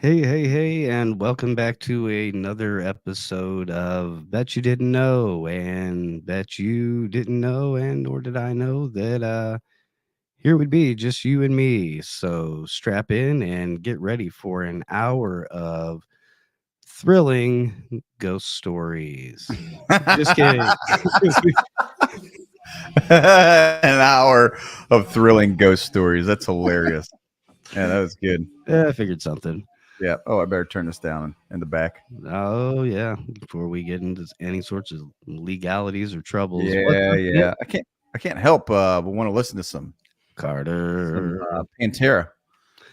Hey, and welcome back to another episode of Bet You Didn't Know, and Bet You Didn't Know, and nor did I know that here would be just you and me. So strap in and get ready for an hour of thrilling ghost stories. Just kidding. An hour of thrilling ghost stories. That's hilarious. Yeah, that was good. I figured something. Yeah. Oh, I better turn this down in the back. Oh, yeah. Before we get into any sorts of legalities or troubles. Yeah. I can't help but want to listen to some Carter. Pantera.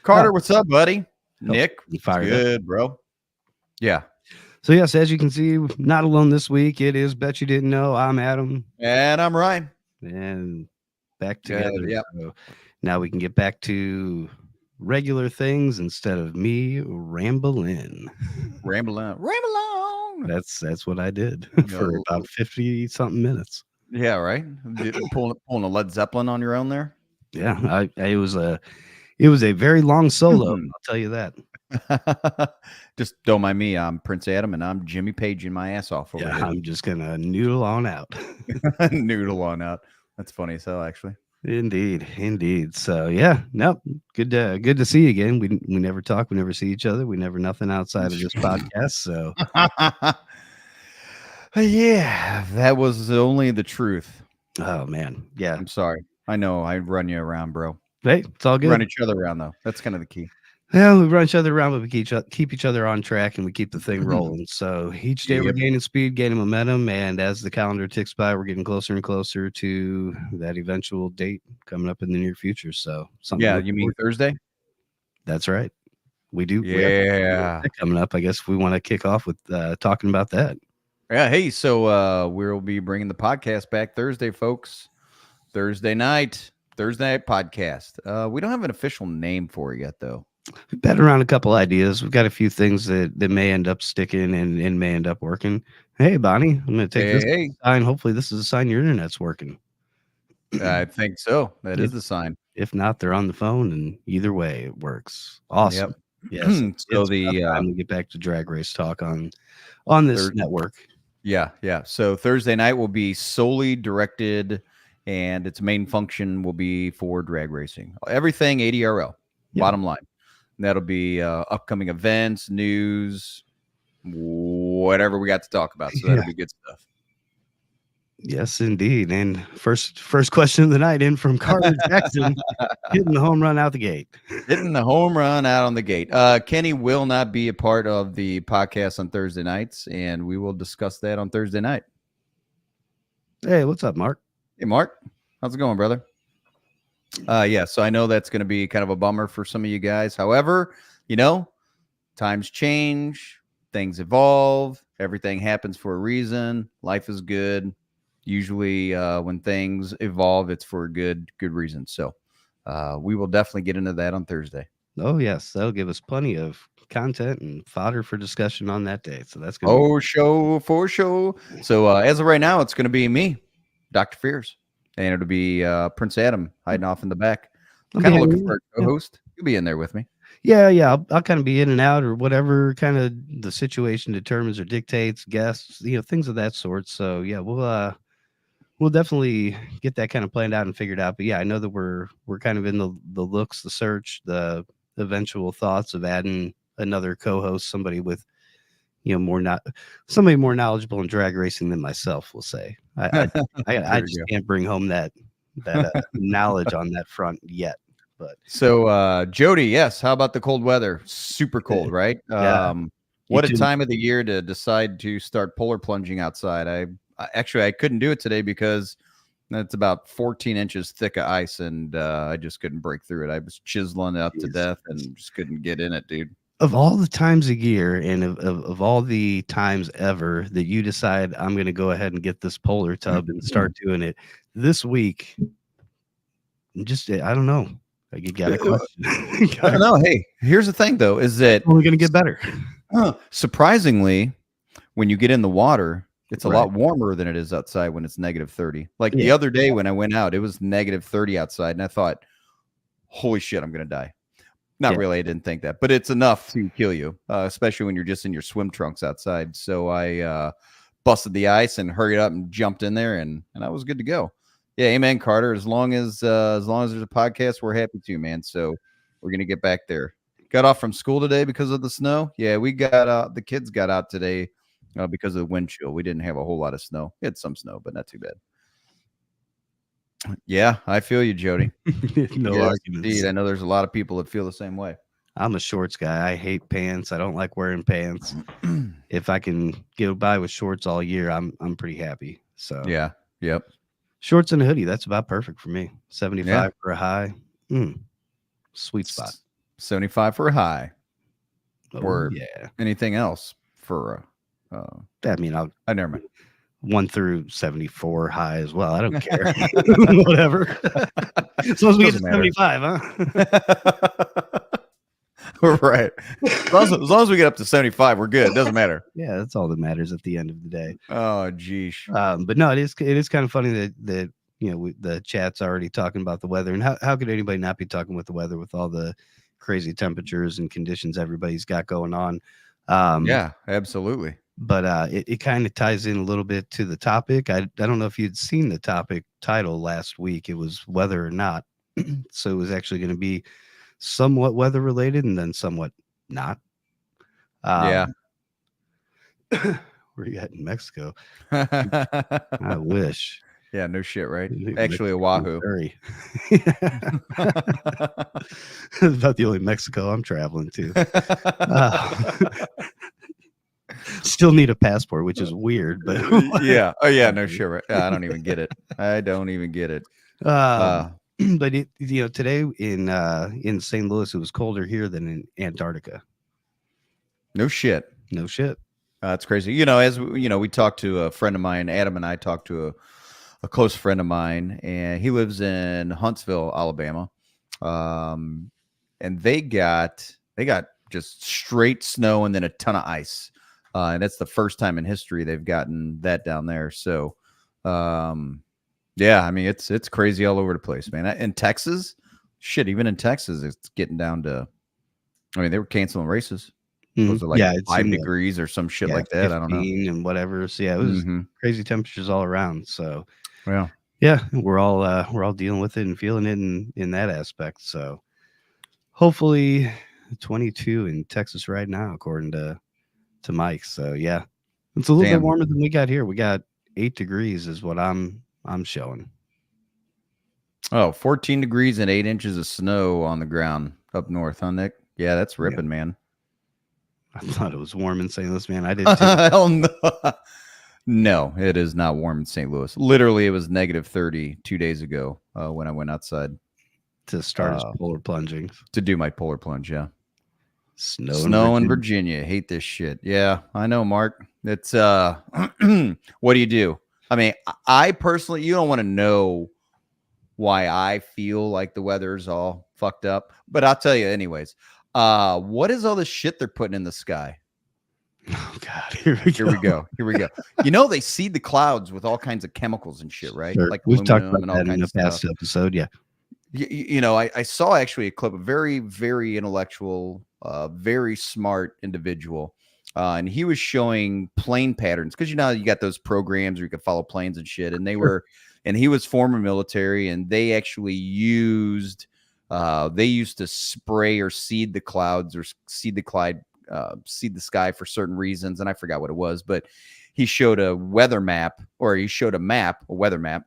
Carter, what's up, buddy? Nick, fired good, bro. Yeah. So yes, as you can see, not alone this week. It is Bet You Didn't Know. I'm Adam, And I'm Ryan. and back together. Yep. So now we can get back to regular things instead of me rambling. Ramble on. That's what I did for Yeah. about 50 something minutes. Yeah, right. Pulling a Led Zeppelin on your own there. Yeah, it was a very long solo. I'll tell you that. Just don't mind me. I'm Prince Adam, and I'm Jimmy Paging my ass off over here. I'm just gonna noodle on out. Noodle on out. That's funny as hell, actually. Indeed. So yeah, nope. Good to see you again. We never talk, we never see each other, we never nothing outside of this podcast. So yeah, that was only the truth. oh man, yeah. I'm sorry. I know I run you around, bro. Hey, it's all good. Run each other around though. That's kind of the key. Yeah, we run each other around, but we keep each other on track and we keep the thing rolling. So each day we're gaining speed, gaining momentum, and as the calendar ticks by, we're getting closer and closer to that eventual date coming up in the near future. So you mean Thursday? That's right. We do. Yeah, coming up. I guess we want to kick off with talking about that. Yeah. Hey, so we'll be bringing the podcast back Thursday, folks. Thursday night podcast. We don't have an official name for it yet, though. We've batted around a couple ideas. We've got a few things that may end up sticking and may end up working. Hey, Bonnie, I'm going to take this sign. Hopefully, this is a sign your internet's working. I think so. That is the sign. If not, they're on the phone, and either way, it works. Awesome. Yep. Yes. So time to get back to drag race talk on this network. Yeah. So Thursday night will be solely directed, and its main function will be for drag racing. Everything ADRL. Bottom line. And that'll be upcoming events, news, whatever we got to talk about. So that'll be good stuff. Yes, indeed. And first question of the night in from Carter Jackson, hitting the home run out the gate. Hitting the home run out on the gate. Kenny will not be a part of the podcast on Thursday nights, and we will discuss that on Thursday night. Hey, what's up, Mark? Hey, Mark. How's it going, brother? So I know that's going to be kind of a bummer for some of you guys. However, times change, things evolve, everything happens for a reason. Life is good. Usually when things evolve, it's for a good reason. So we will definitely get into that on Thursday. Oh, yes. That'll give us plenty of content and fodder for discussion on that day. So that's going to for show. So as of right now, it's going to be me, Dr. Fears. And it'll be Prince Adam hiding off in the back. I'm kind of looking for a co-host. You'll be in there with me. Yeah. I'll kind of be in and out or whatever kind of the situation determines or dictates, guests, things of that sort. So yeah, we'll definitely get that kind of planned out and figured out. But yeah, I know that we're kind of in the looks, the search, the eventual thoughts of adding another co-host, somebody with somebody more knowledgeable in drag racing than myself, we'll say. I just can't bring home that knowledge on that front yet. But so Jody, yes, how about the cold weather? Super cold, right? Yeah. What a time of the year to decide to start polar plunging outside. I couldn't do it today because it's about 14 inches thick of ice, and I just couldn't break through it. I was chiseling up to death and just couldn't get in it, dude. Of all the times a year and of all the times ever that you decide I'm going to go ahead and get this polar tub and start doing it this week, Just I don't know. Like you got a Uh, question. No, hey, here's the thing though, is that Only going to get better. surprisingly, when you get in the water, it's a Right. lot warmer than it is outside when it's -30. Like the Yeah. other day when I went out, it was -30 outside, and I thought, "Holy shit, I'm gonna die." Not Yeah. really, I didn't think that, but it's enough to kill you, especially when you're just in your swim trunks outside. So I busted the ice and hurried up and jumped in there, and I was good to go. Yeah, amen, Carter. As long as there's a podcast, we're happy to, man. So we're gonna get back there. Got off from school today because of the snow. Yeah, we got the kids got out today because of the wind chill. We didn't have a whole lot of snow. We had some snow, but not too bad. Yeah, I feel you, Jody. No Yes, arguments. indeed. I know there's a lot of people that feel the same way. I'm a shorts guy. I hate pants. I don't like wearing pants. If I can get by with shorts all year, I'm pretty happy. So Yeah. Yep. shorts and a hoodie, that's about perfect for me. 75 Yeah. for a high. Sweet spot. 75 for a high. Oh, Or yeah. anything else for I mean, I'll never mind. 1 through 74 high as well. I don't care. Whatever. As long as we get to Doesn't matter. 75, huh? Right. As long as we get up to 75, we're good. It doesn't matter. Yeah, that's all that matters at the end of the day. Oh, geesh. But no, it is kind of funny that the chat's already talking about the weather, and how could anybody not be talking with the weather with all the crazy temperatures and conditions everybody's got going on? Yeah, absolutely. But it kind of ties in a little bit to the topic. I don't know if you'd seen the topic title last week. It was whether or not. So it was actually going to be somewhat weather related and then somewhat not. Yeah. Where you at in Mexico? I wish. Yeah, no shit, right? Mexico, Actually, Oahu. Missouri. That's about the only Mexico I'm traveling to. Still need a passport, which is weird, but yeah. Oh, yeah, no shit, right? I don't even get it. I don't even get it. but today in St. Louis, it was colder here than in Antarctica. No shit. No shit. That's crazy. As we talked to a friend of mine, Adam and I talked to a close friend of mine, and he lives in Huntsville, Alabama. And they got just straight snow and then a ton of ice. And that's the first time in history they've gotten that down there. So, yeah, I mean, it's crazy all over the place, man. In Texas, shit, even in Texas, it's getting down to, I mean, they were canceling races. Was it like 5 degrees or some shit like that? I don't know. And whatever. So yeah, it was crazy temperatures all around. So yeah, we're all dealing with it and feeling it in that aspect. So hopefully 22 in Texas right now, according to Mike. So yeah, it's a little bit warmer than we got here. We got 8 degrees is what I'm showing. Oh, 14 degrees and 8 inches of snow on the ground up north, huh, Nick? Yeah, that's ripping, man. I thought it was warm in St. Louis, man. I did too. Hell no. No, it is not warm in St. Louis. Literally, it was -30 2 days ago when I went outside to start his polar plunging. To do my polar plunge, yeah. Snow in Virginia. Hate this shit. Yeah, I know, Mark. It's what do you do? I mean, I personally, you don't want to know why I feel like the weather's all fucked up, but I'll tell you anyways. What is all the shit they're putting in the sky? Oh God, here we go. They seed the clouds with all kinds of chemicals and shit, right? Sure. Like we've talked about and all that in kinds the of past stuff. episode. Yeah. I saw actually a clip, a very, very intellectual, very smart individual. And he was showing plane patterns because, you got those programs where you can follow planes and shit. And he was former military, and they actually used to spray or seed the clouds or seed the sky for certain reasons. And I forgot what it was, but he showed a weather map, or he showed a weather map.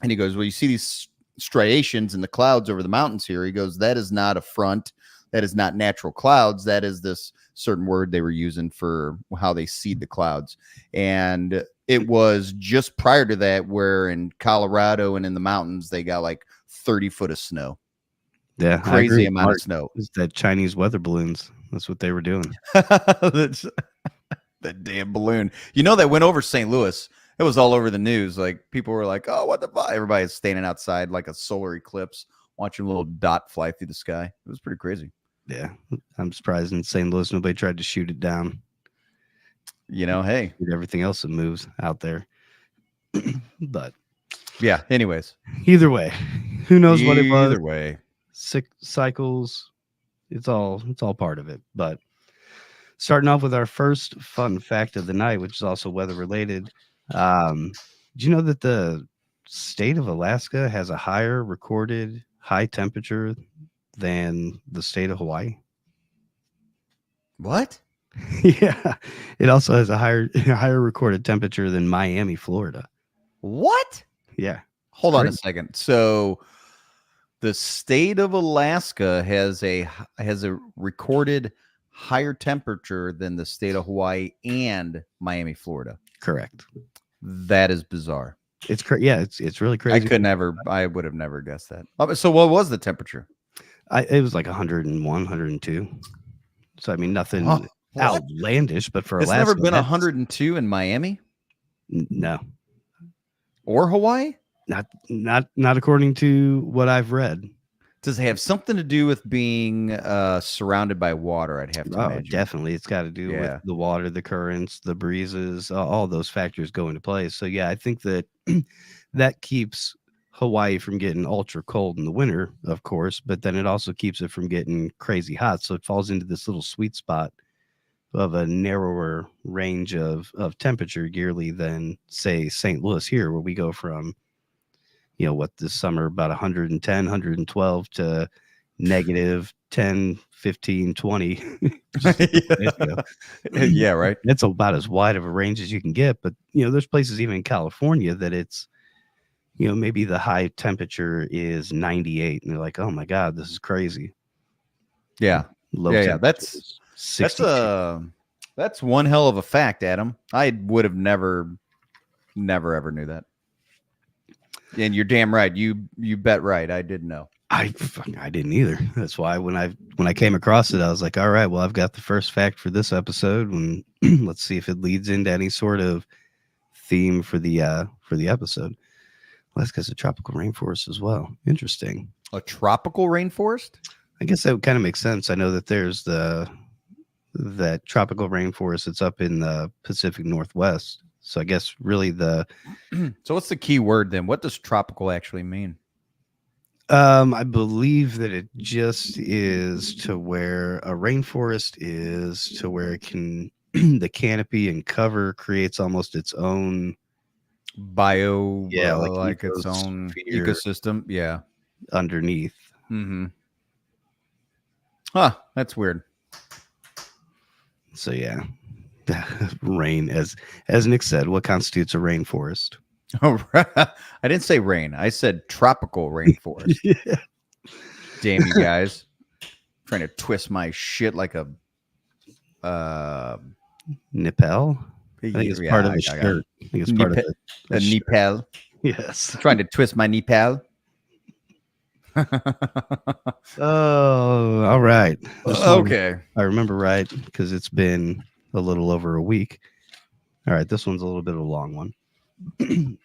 And he goes, well, you see these striations in the clouds over the mountains here. He goes, that is not a front. That is not natural clouds. That is this certain word they were using for how they seed the clouds. And it was just prior to that where in Colorado and in the mountains, they got like 30 foot of snow. Yeah. Crazy amount of snow. It's that Chinese weather balloons. That's what they were doing. That damn balloon. That went over St. Louis. it was all over the news. Like people were like, "Oh, what the fuck?" Everybody's standing outside like a solar eclipse, watching a little dot fly through the sky. It was pretty crazy. Yeah, I'm surprised in St. Louis nobody tried to shoot it down. Hey, Shoot everything else that moves out there. But yeah. Anyways, either way, who knows what it was? either way, Cycles. It's all part of it. But starting off with our first fun fact of the night, which is also weather related. Do you know that the state of Alaska has a higher recorded high temperature than the state of Hawaii? what? Yeah, it also has a higher recorded temperature than Miami, Florida. What? Yeah, Hold on a crazy. second. So the state of Alaska has a recorded higher temperature than the state of Hawaii and Miami, Florida. Correct. That is bizarre. It's yeah, it's really crazy. I would have never guessed that. So what was the temperature? It was like 101, 102. So I mean, nothing Huh. What? outlandish, but for It's Alaska, never been that's- 102 in Miami No, or Hawaii? not according to what I've read. Does it have something to do with being surrounded by water? I'd have to Oh, imagine. definitely. It's got to do Yeah. with the water, the currents, the breezes, all those factors go into play. So yeah, I think that that keeps Hawaii from getting ultra cold in the winter, of course, but then it also keeps it from getting crazy hot. So it falls into this little sweet spot of a narrower range of temperature yearly than say St. Louis here, where we go from, what this summer about 110, 112 to negative 10, 15, 20. Just a couple days ago. Yeah, right. It's about as wide of a range as you can get. But, there's places even in California that it's, maybe the high temperature is 98. And they're like, oh my God, this is crazy. Yeah. Low Yeah, temperature that's is 62. that's one hell of a fact, Adam. I would have never ever knew that. And you're damn right. You bet right. I didn't know. I didn't either. That's why when I came across it, I was like, all right, well, I've got the first fact for this episode, and let's see if it leads into any sort of theme for the episode. Well, that's because of tropical rainforest as well. Interesting. A tropical rainforest? I guess that would kind of make sense. I know that there's that tropical rainforest that's up in the Pacific Northwest. So I guess really So what's the key word then? What does tropical actually mean? I believe that it just is to where a rainforest is to where it can the canopy and cover creates almost its own Bio, like its own ecosphere. ecosystem. Yeah. Underneath. Mm-hmm. Huh. That's weird. So yeah. Rain, as Nick said, what constitutes a rainforest? Oh, I didn't say rain. I said tropical rainforest. Yeah. Damn you guys. Trying to twist my shit like a Nipel? I think it's part of the shirt. I think it's part of a nipel. Yes. Trying to twist my nipel. Oh, all right. Okay. I remember right because it's been a little over a week. All right, this one's a little bit of a long one.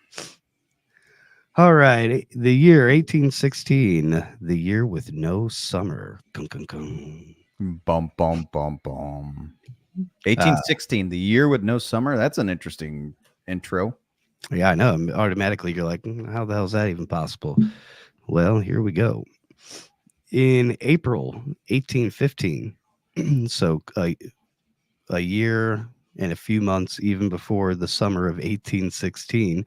All right, the year 1816, the year with no summer. Gung, gung, gung. Bum, bum, bum, bum. 1816, the year with no summer. That's an interesting intro. Yeah, I know. Automatically, you're like, how the hell is that even possible? Well, here we go. In April 1815, so a year and a few months even before the summer of 1816,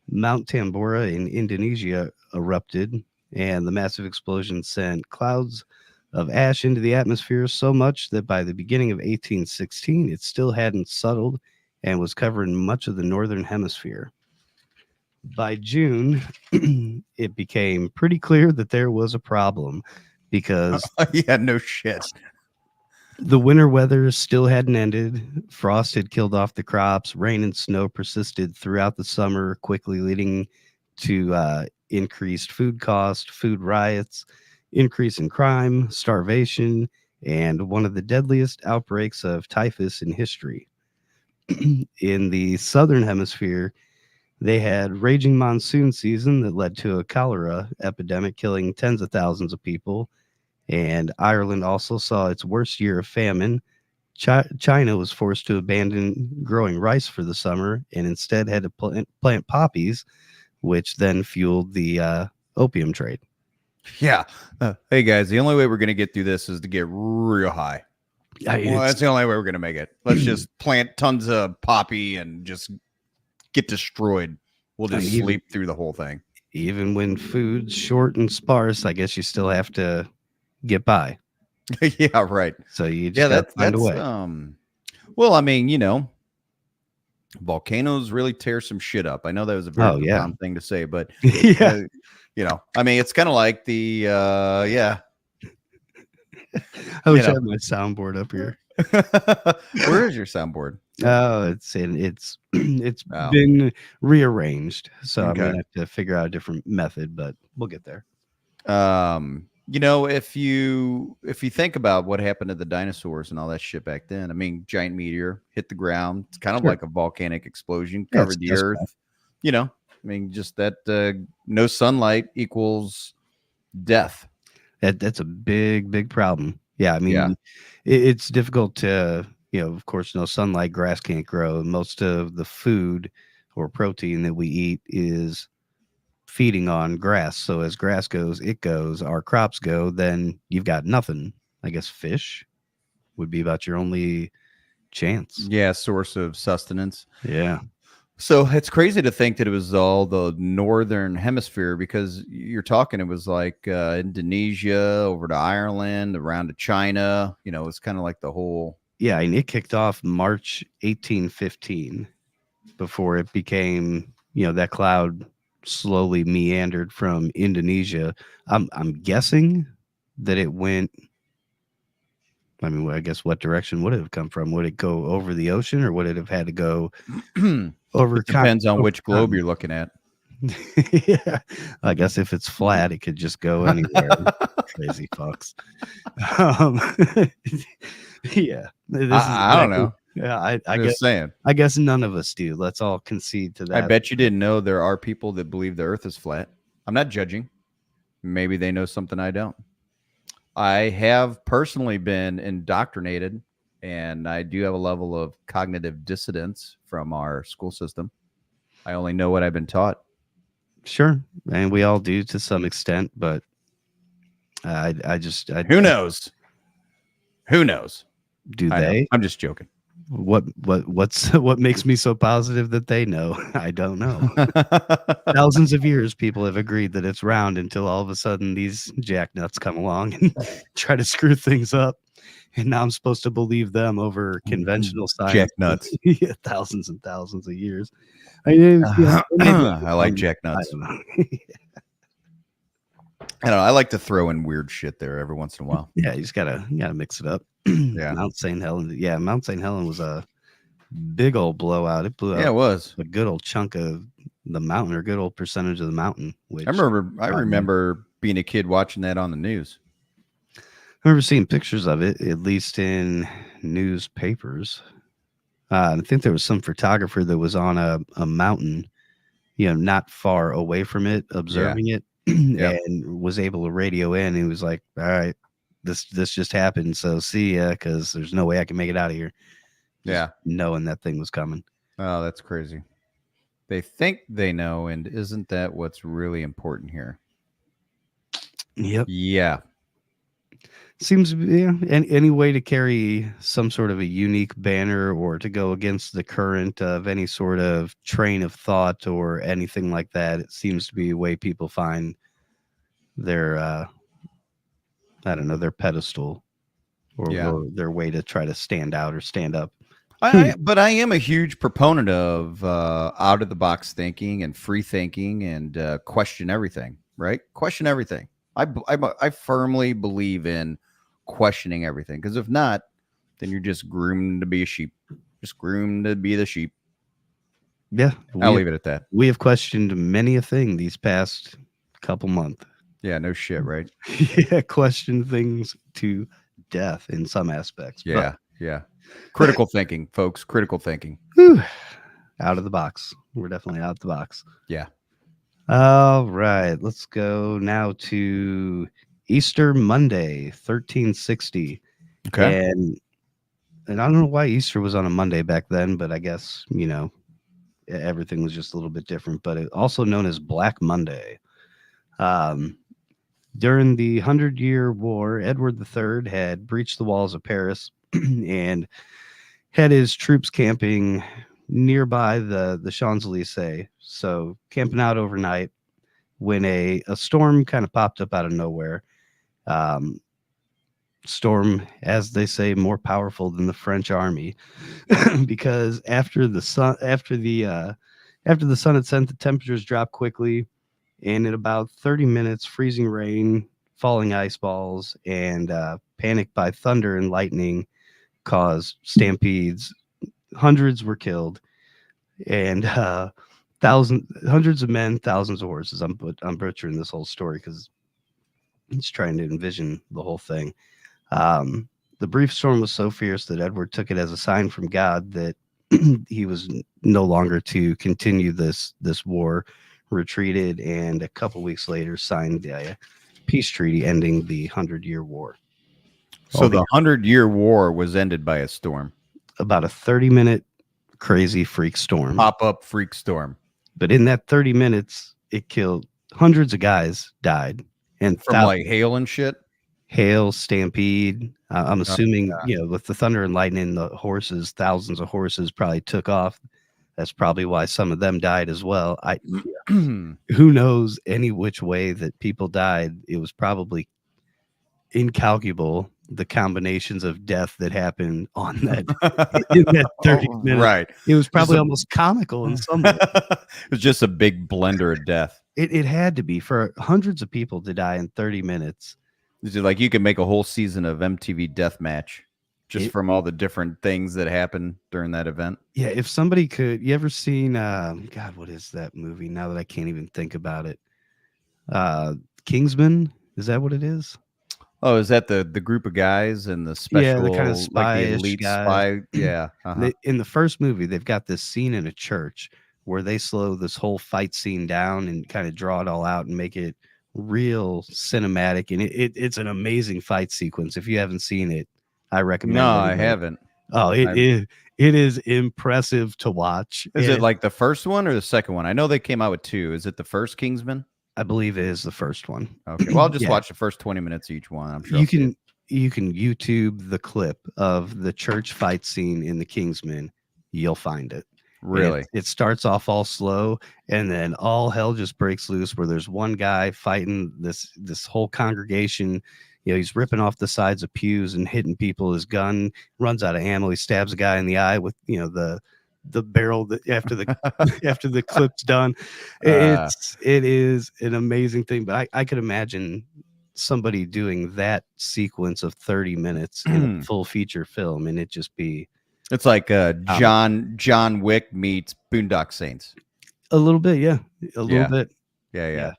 Mount Tambora in Indonesia erupted, and the massive explosion sent clouds of ash into the atmosphere so much that by the beginning of 1816, it still hadn't settled and was covering much of the northern hemisphere. By June, it became pretty clear that there was a problem because Yeah, no shit. the winter weather still hadn't ended. Frost had killed off the crops. Rain and snow persisted throughout the summer, quickly leading to increased food costs, food riots, increase in crime, starvation, and one of the deadliest outbreaks of typhus in history. In the southern hemisphere, They had raging monsoon season that led to a cholera epidemic, killing tens of thousands of people. And Ireland also saw its worst year of famine. China was forced to abandon growing rice for the summer and instead had to plant poppies, which then fueled the opium trade. Yeah. Hey guys, the only way we're gonna get through this is to get real high. Well, that's the only way we're gonna make it. Let's just plant tons of poppy and just get destroyed. We'll just sleep through the whole thing. Even when food's short and sparse, I guess you still have to get by. Yeah, right. So you just gotta find a way. Well, I mean, volcanoes really tear some shit up. I know that was a very profound thing to say, but yeah. I mean, it's kind of like the yeah. I wish I had my soundboard up here. Where is your soundboard? Oh, it's been rearranged, so I'm gonna have to figure out a different method, but we'll get there. If you think about what happened to the dinosaurs and all that shit back then, I mean, giant meteor hit the ground. It's kind of like a volcanic explosion, covered the earth. I mean, just that no sunlight equals death. That's a big problem. Yeah, I mean, it's difficult to, of course, no sunlight, grass can't grow. Most of the food or protein that we eat is feeding on grass. So as grass goes, it goes. Our crops go, then you've got nothing. I guess fish would be about your only chance. Yeah, source of sustenance. Yeah. So it's crazy to think that it was all the northern hemisphere, because you're talking, it was like Indonesia over to Ireland, around to China. It's kind of like the whole. Yeah, and it kicked off March 1815 before it became, that cloud slowly meandered from Indonesia. I'm guessing that it went. I mean, I guess what direction would it have come from? Would it go over the ocean, or would it have had to go over? It depends on which globe you're looking at. Yeah, I guess if it's flat, it could just go anywhere. Crazy fucks. Yeah, I don't know. Yeah, I guess none of us do. Let's all concede to that. I bet you didn't know there are people that believe the Earth is flat. I'm not judging. Maybe they know something I don't. I have personally been indoctrinated, and I do have a level of cognitive dissonance from our school system. I only know what I've been taught. Sure, and we all do to some extent, but who knows? Who knows? Do they? I'm just joking. What makes me so positive that they know? I don't know. Thousands of years people have agreed that it's round until all of a sudden these jacknuts come along and try to screw things up, and now I'm supposed to believe them over conventional science. Jacknuts. Yeah, thousands and thousands of years. I like jacknuts. I don't know. I like to throw in weird shit there every once in a while. Yeah, you just gotta mix it up. Yeah. Mount St. Helens. Yeah, Mount St. Helens was a big old blowout. It blew out. Yeah, it was a good old chunk of the mountain, or a good old percentage of the mountain. Which I remember being a kid watching that on the news. I remember seeing pictures of it, at least in newspapers. I think there was some photographer that was on a mountain, not far away from it, observing it. And was able to radio in. He was like, all right, this just happened, so see ya, because there's no way I can make it out of here. Just knowing that thing was coming. Oh, that's crazy. They think they know, and isn't that what's really important here? Yep. Yeah. Seems any way to carry some sort of a unique banner, or to go against the current of any sort of train of thought or anything like that. It seems to be a way people find their I don't know, their pedestal, or their way to try to stand out or stand up. But I am a huge proponent of out of the box thinking and free thinking, and question everything. Right? Question everything. I firmly believe in questioning everything, because if not, then you're just groomed to be a sheep. Just groomed to be the sheep. Yeah, I'll leave it at that. We have questioned many a thing these past couple months. Yeah, no shit, right? Yeah, question things to death in some aspects. Yeah, yeah. Critical thinking, folks. Critical thinking. out of the box. We're definitely out the box. Yeah. All right, let's go now to Easter Monday, 1360. Okay. And I don't know why Easter was on a Monday back then, but I guess, everything was just a little bit different, but it also known as Black Monday. Um, During the Hundred Year War, Edward III had breached the walls of Paris and had his troops camping nearby the Champs Elysees. So, camping out overnight when a storm kind of popped up out of nowhere. Um, Storm, as they say, more powerful than the French army, because after the sun had set, the temperatures dropped quickly, and in about 30 minutes, freezing rain, falling ice balls, and panic by thunder and lightning caused stampedes. Hundreds were killed, and hundreds of men, thousands of horses. I'm butchering this whole story because I'm just trying to envision the whole thing. The brief storm was so fierce that Edward took it as a sign from God that he was no longer to continue this war, retreated, and a couple weeks later signed a peace treaty ending the 100-Year War. So the 100-Year War was ended by a storm. About a 30-minute crazy freak storm. Pop-up freak storm. But in that 30 minutes, it killed hundreds of guys, died, and from like hail and shit. Hail, stampede. I'm assuming, with the thunder and lightning, the horses, thousands of horses probably took off. That's probably why some of them died as well. Who knows any which way that people died? It was probably incalculable, the combinations of death that happened on that in that 30 minutes. Right. It was probably almost comical in some way. It was just a big blender of death. It had to be for hundreds of people to die in 30 minutes. Is it like you could make a whole season of MTV Deathmatch just from all the different things that happened during that event? Yeah, if somebody could, you ever seen God, what is that movie? Now that I can't even think about it. Kingsman, is that what it is? Oh, is that the group of guys and the special, yeah, the kind of spy, like the elite spy? Yeah. In the first movie, they've got this scene in a church where they slow this whole fight scene down and kind of draw it all out and make it real cinematic, and it's an amazing fight sequence. If you haven't seen it, I recommend. No, I haven't. Oh, it is impressive to watch. Is it like the first one or the second one? I know they came out with two. Is it the first Kingsman? I believe it is the first one. Okay, well, I'll just watch the first 20 minutes each one. I'm sure you can YouTube the clip of the church fight scene in the Kingsman. You'll find it. Really? It starts off all slow, and then all hell just breaks loose where there's one guy fighting this whole congregation. He's ripping off the sides of pews and hitting people. His gun runs out of ammo. He stabs a guy in the eye with the barrel that after the clip's done. It is an amazing thing. But I could imagine somebody doing that sequence of 30 minutes in a full feature film, and it just be. It's like John Wick meets Boondock Saints. A little bit, yeah. A little bit. Yeah.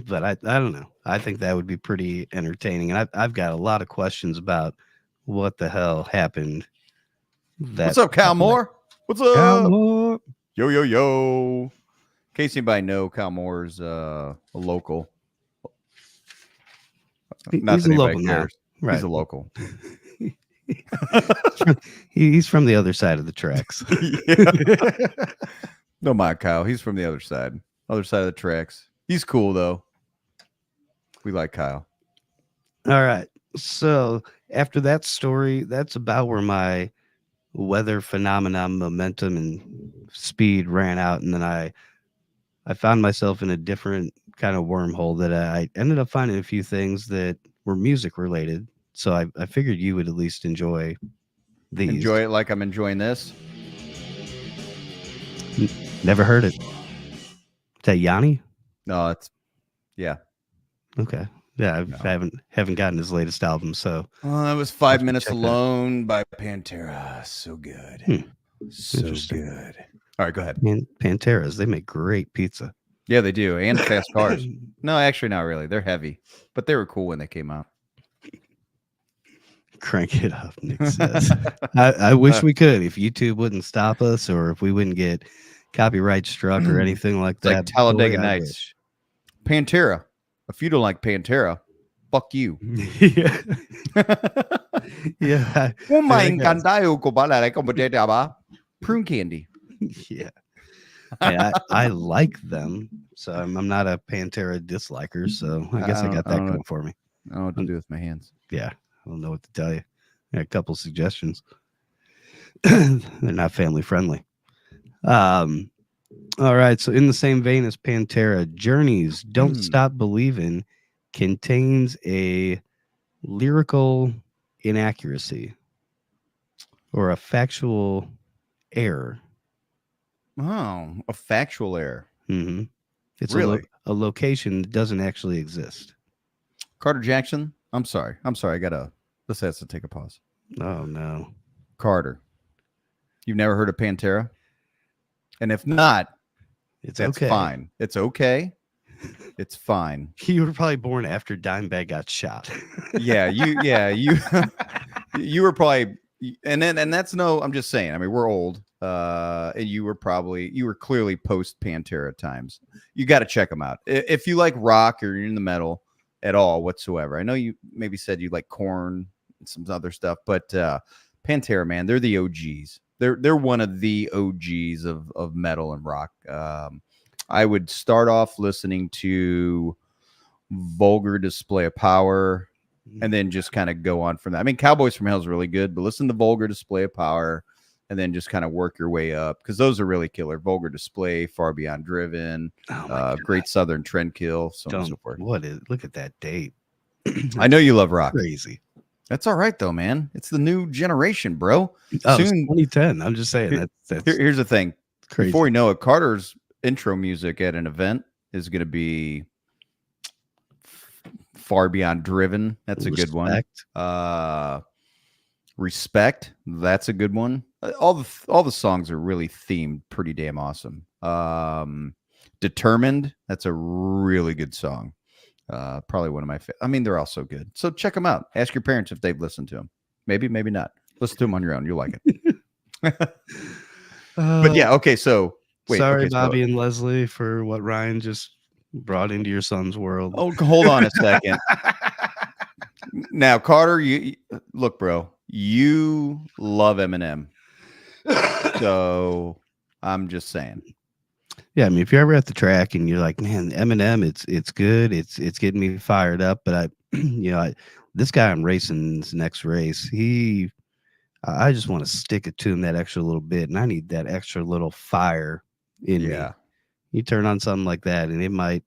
But I don't know. I think that would be pretty entertaining. And I've got a lot of questions about what the hell happened. What's up, Kyle Moore? What's up? Kyle Moore. Yo. In case anybody know, Kyle Moore's a local. He's a local now. Right. He's a local. He's from the other side of the tracks. No mind Kyle. He's from the other side of the tracks. He's cool though. We like Kyle. All right. So after that story, that's about where my weather phenomenon momentum and speed ran out, and then I found myself in a different kind of wormhole that I ended up finding a few things that were music related. So I figured you would at least enjoy these. Enjoy it like I'm enjoying this. Never heard it. Is that Yanni? No, yeah. Okay. Yeah, I haven't gotten his latest album, so. That was 5 Minutes Alone by Pantera. So good. So good. All right, go ahead. Panteras, they make great pizza. Yeah, they do. And fast cars. No, actually, not really. They're heavy, but they were cool when they came out. Crank it up, Nick says. I wish we could. If YouTube wouldn't stop us, or if we wouldn't get copyright struck or anything like It's like that, Talladega boy, I Nights. wish. Pantera. If you don't like Pantera, fuck you. Yeah, yeah, Oh my I guess. Prune candy. Yeah. Hey, I like them, so I'm not a Pantera disliker. So I guess I got that going for me. I don't know what to do with my hands. Yeah, I don't know what to tell you. I got a couple suggestions. They're not family friendly. All right. So in the same vein as Pantera, Journey's "Don't Stop Believing" contains a lyrical inaccuracy or a factual error. Oh, a factual error. Mm-hmm. It's Really? a location that doesn't actually exist. Carter Jackson. I'm sorry. This has to take a pause. Oh no. Carter. You've never heard of Pantera? And if not, That's okay. Fine. It's okay. It's fine. You were probably born after Dimebag got shot. you you were probably, and that's no, I'm just saying. I mean, we're old. And you were clearly post Pantera times. You got to check them out. If you like rock or you're in the metal at all whatsoever. I know you maybe said you like Korn and some other stuff, but Pantera, man, they're the OGs. They're one of the OGs of metal and rock. I would start off listening to Vulgar Display of Power and then just kind of go on from that. I mean, Cowboys from Hell is really good, but listen to Vulgar Display of Power and then just kind of work your way up because those are really killer. Vulgar Display, Far Beyond Driven, Great Southern Trendkill, so on and so forth. Look at that date. I know you love rock. Crazy. That's all right though, man. It's the new generation, bro. Oh, soon 2010. I'm just saying that's here's the thing. Crazy. Before we know it, Carter's intro music at an event is going to be Far Beyond Driven. That's a good one. Respect. That's a good one. All the songs are really themed pretty damn awesome. Determined. That's a really good song. Probably one of my favorite. I mean, they're all so good. So check them out. Ask your parents if they've listened to them. Maybe not. Listen to them on your own. You'll like it. But yeah, okay. So sorry, Bobby and Leslie, for what Ryan just brought into your son's world. Oh, hold on a second. Now, Carter, you look, bro. You love Eminem, so I'm just saying. Yeah, I mean, if you're ever at the track and you're like, man, Eminem, it's good, it's getting me fired up. But this guy I'm racing this next race, I just want to stick it to him that extra little bit, and I need that extra little fire in me. You turn on something like that, and it might,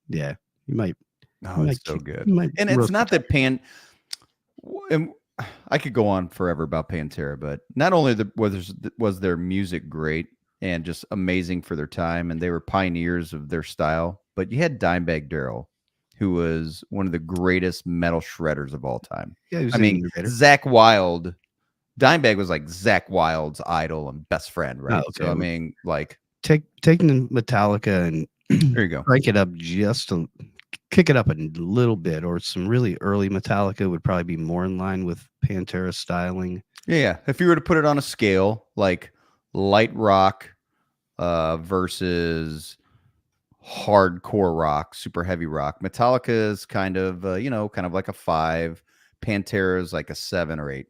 you might. Oh, it's so good. And it's not that and I could go on forever about Pantera, but not only was their music great and just amazing for their time, and they were pioneers of their style, but you had Dimebag Darrell, who was one of the greatest metal shredders of all time. Yeah, I mean, Zakk Wylde. Dimebag was like Zakk Wylde's idol and best friend, right? So I mean, like taking Metallica and there you go, crank it up just to kick it up a little bit, or some really early Metallica would probably be more in line with Pantera styling. Yeah, if you were to put it on a scale, like light rock versus hardcore rock, super heavy rock, Metallica is kind of kind of like a 5. Pantera is like a 7 or 8.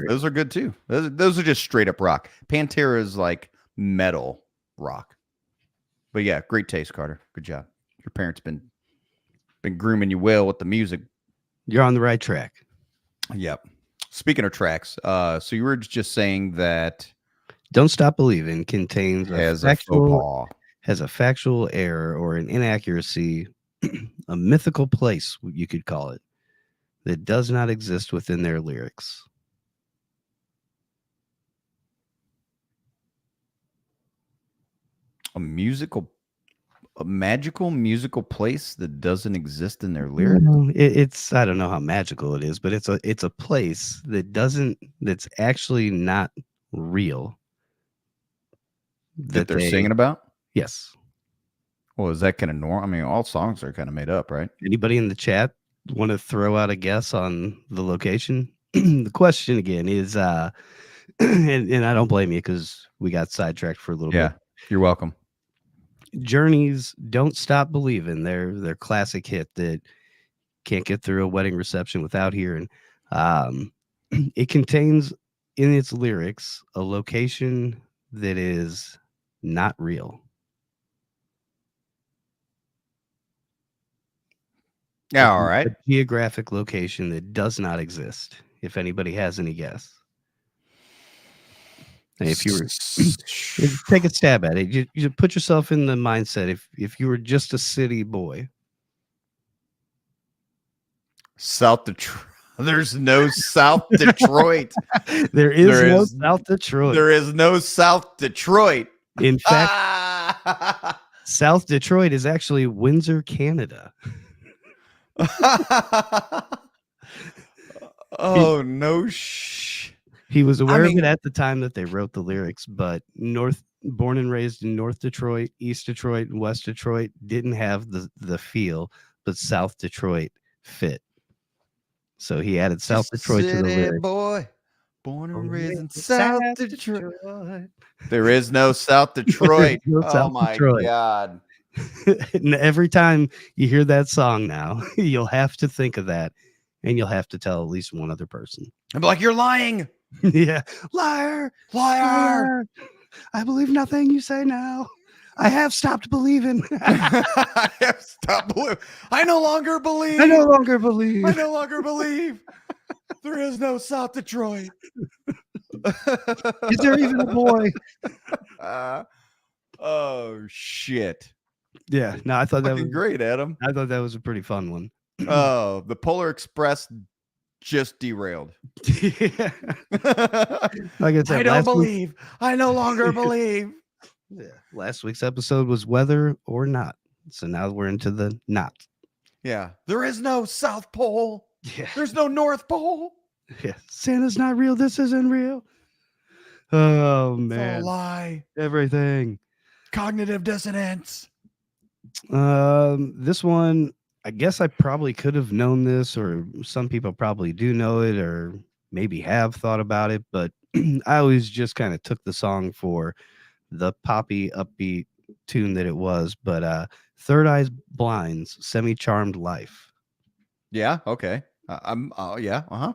Those are good too. Those are just straight up rock. Pantera is like metal rock. But yeah, great taste, Carter. Good job. Your parents been grooming you well with the music. You're on the right track. Yep. Speaking of tracks, so you were just saying that Don't Stop Believing contains has a factual error or an inaccuracy, a mythical place, you could call it, that does not exist within their lyrics. A magical musical place that doesn't exist in their lyrics. It's I don't know how magical it is, but it's a place that's actually not real. That they're singing about? Yes. Well, is that kind of normal? I mean, all songs are kind of made up, right? Anybody in the chat want to throw out a guess on the location? The question again is, and I don't blame you because we got sidetracked for a little bit. Yeah, you're welcome. Journey's "Don't Stop Believing," their classic hit that can't get through a wedding reception without hearing. Um, it contains in its lyrics a location that is not real. Yeah, all right. A geographic location that does not exist. If anybody has any guess, and if you were take a stab at it, you put yourself in the mindset. If you were just a city boy, South Detroit. There's no South Detroit. there is no South Detroit. There is no South Detroit. In fact, South Detroit is actually Windsor, Canada. Oh, no. He was aware of it at the time that they wrote the lyrics, but born and raised in North Detroit, East Detroit, and West Detroit didn't have the feel, but South Detroit fit. So he added South Detroit to the lyrics. Boy, born and raised in South Detroit. There is no South Detroit. No oh South my Detroit. God. And every time you hear that song now, you'll have to think of that, and you'll have to tell at least one other person. I'm like, you're lying. Yeah. Liar. Liar. I believe nothing you say now. I have stopped believing. I have stopped believing. I no longer believe. I no longer believe. I no longer believe. There is no South Detroit. Is there even a boy? Oh shit! Yeah, no, I thought that was great, Adam. I thought that was a pretty fun one. Oh, the Polar Express just derailed. Yeah. Like I said, I don't believe. I no longer believe. Yeah. Last week's episode was whether or not. So now we're into the not. Yeah. There is no South Pole. Yeah. There's no North Pole. Yeah. Santa's not real. This isn't real. Oh man. It's a lie. Everything. Cognitive dissonance. This one, I guess I probably could have known this, or some people probably do know it, or maybe have thought about it, but I always just kind of took the song for the poppy upbeat tune that it was. But Third Eye's Blind's Semi-Charmed Life. Yeah, okay. Yeah, uh-huh. Oh yeah. Uh-huh.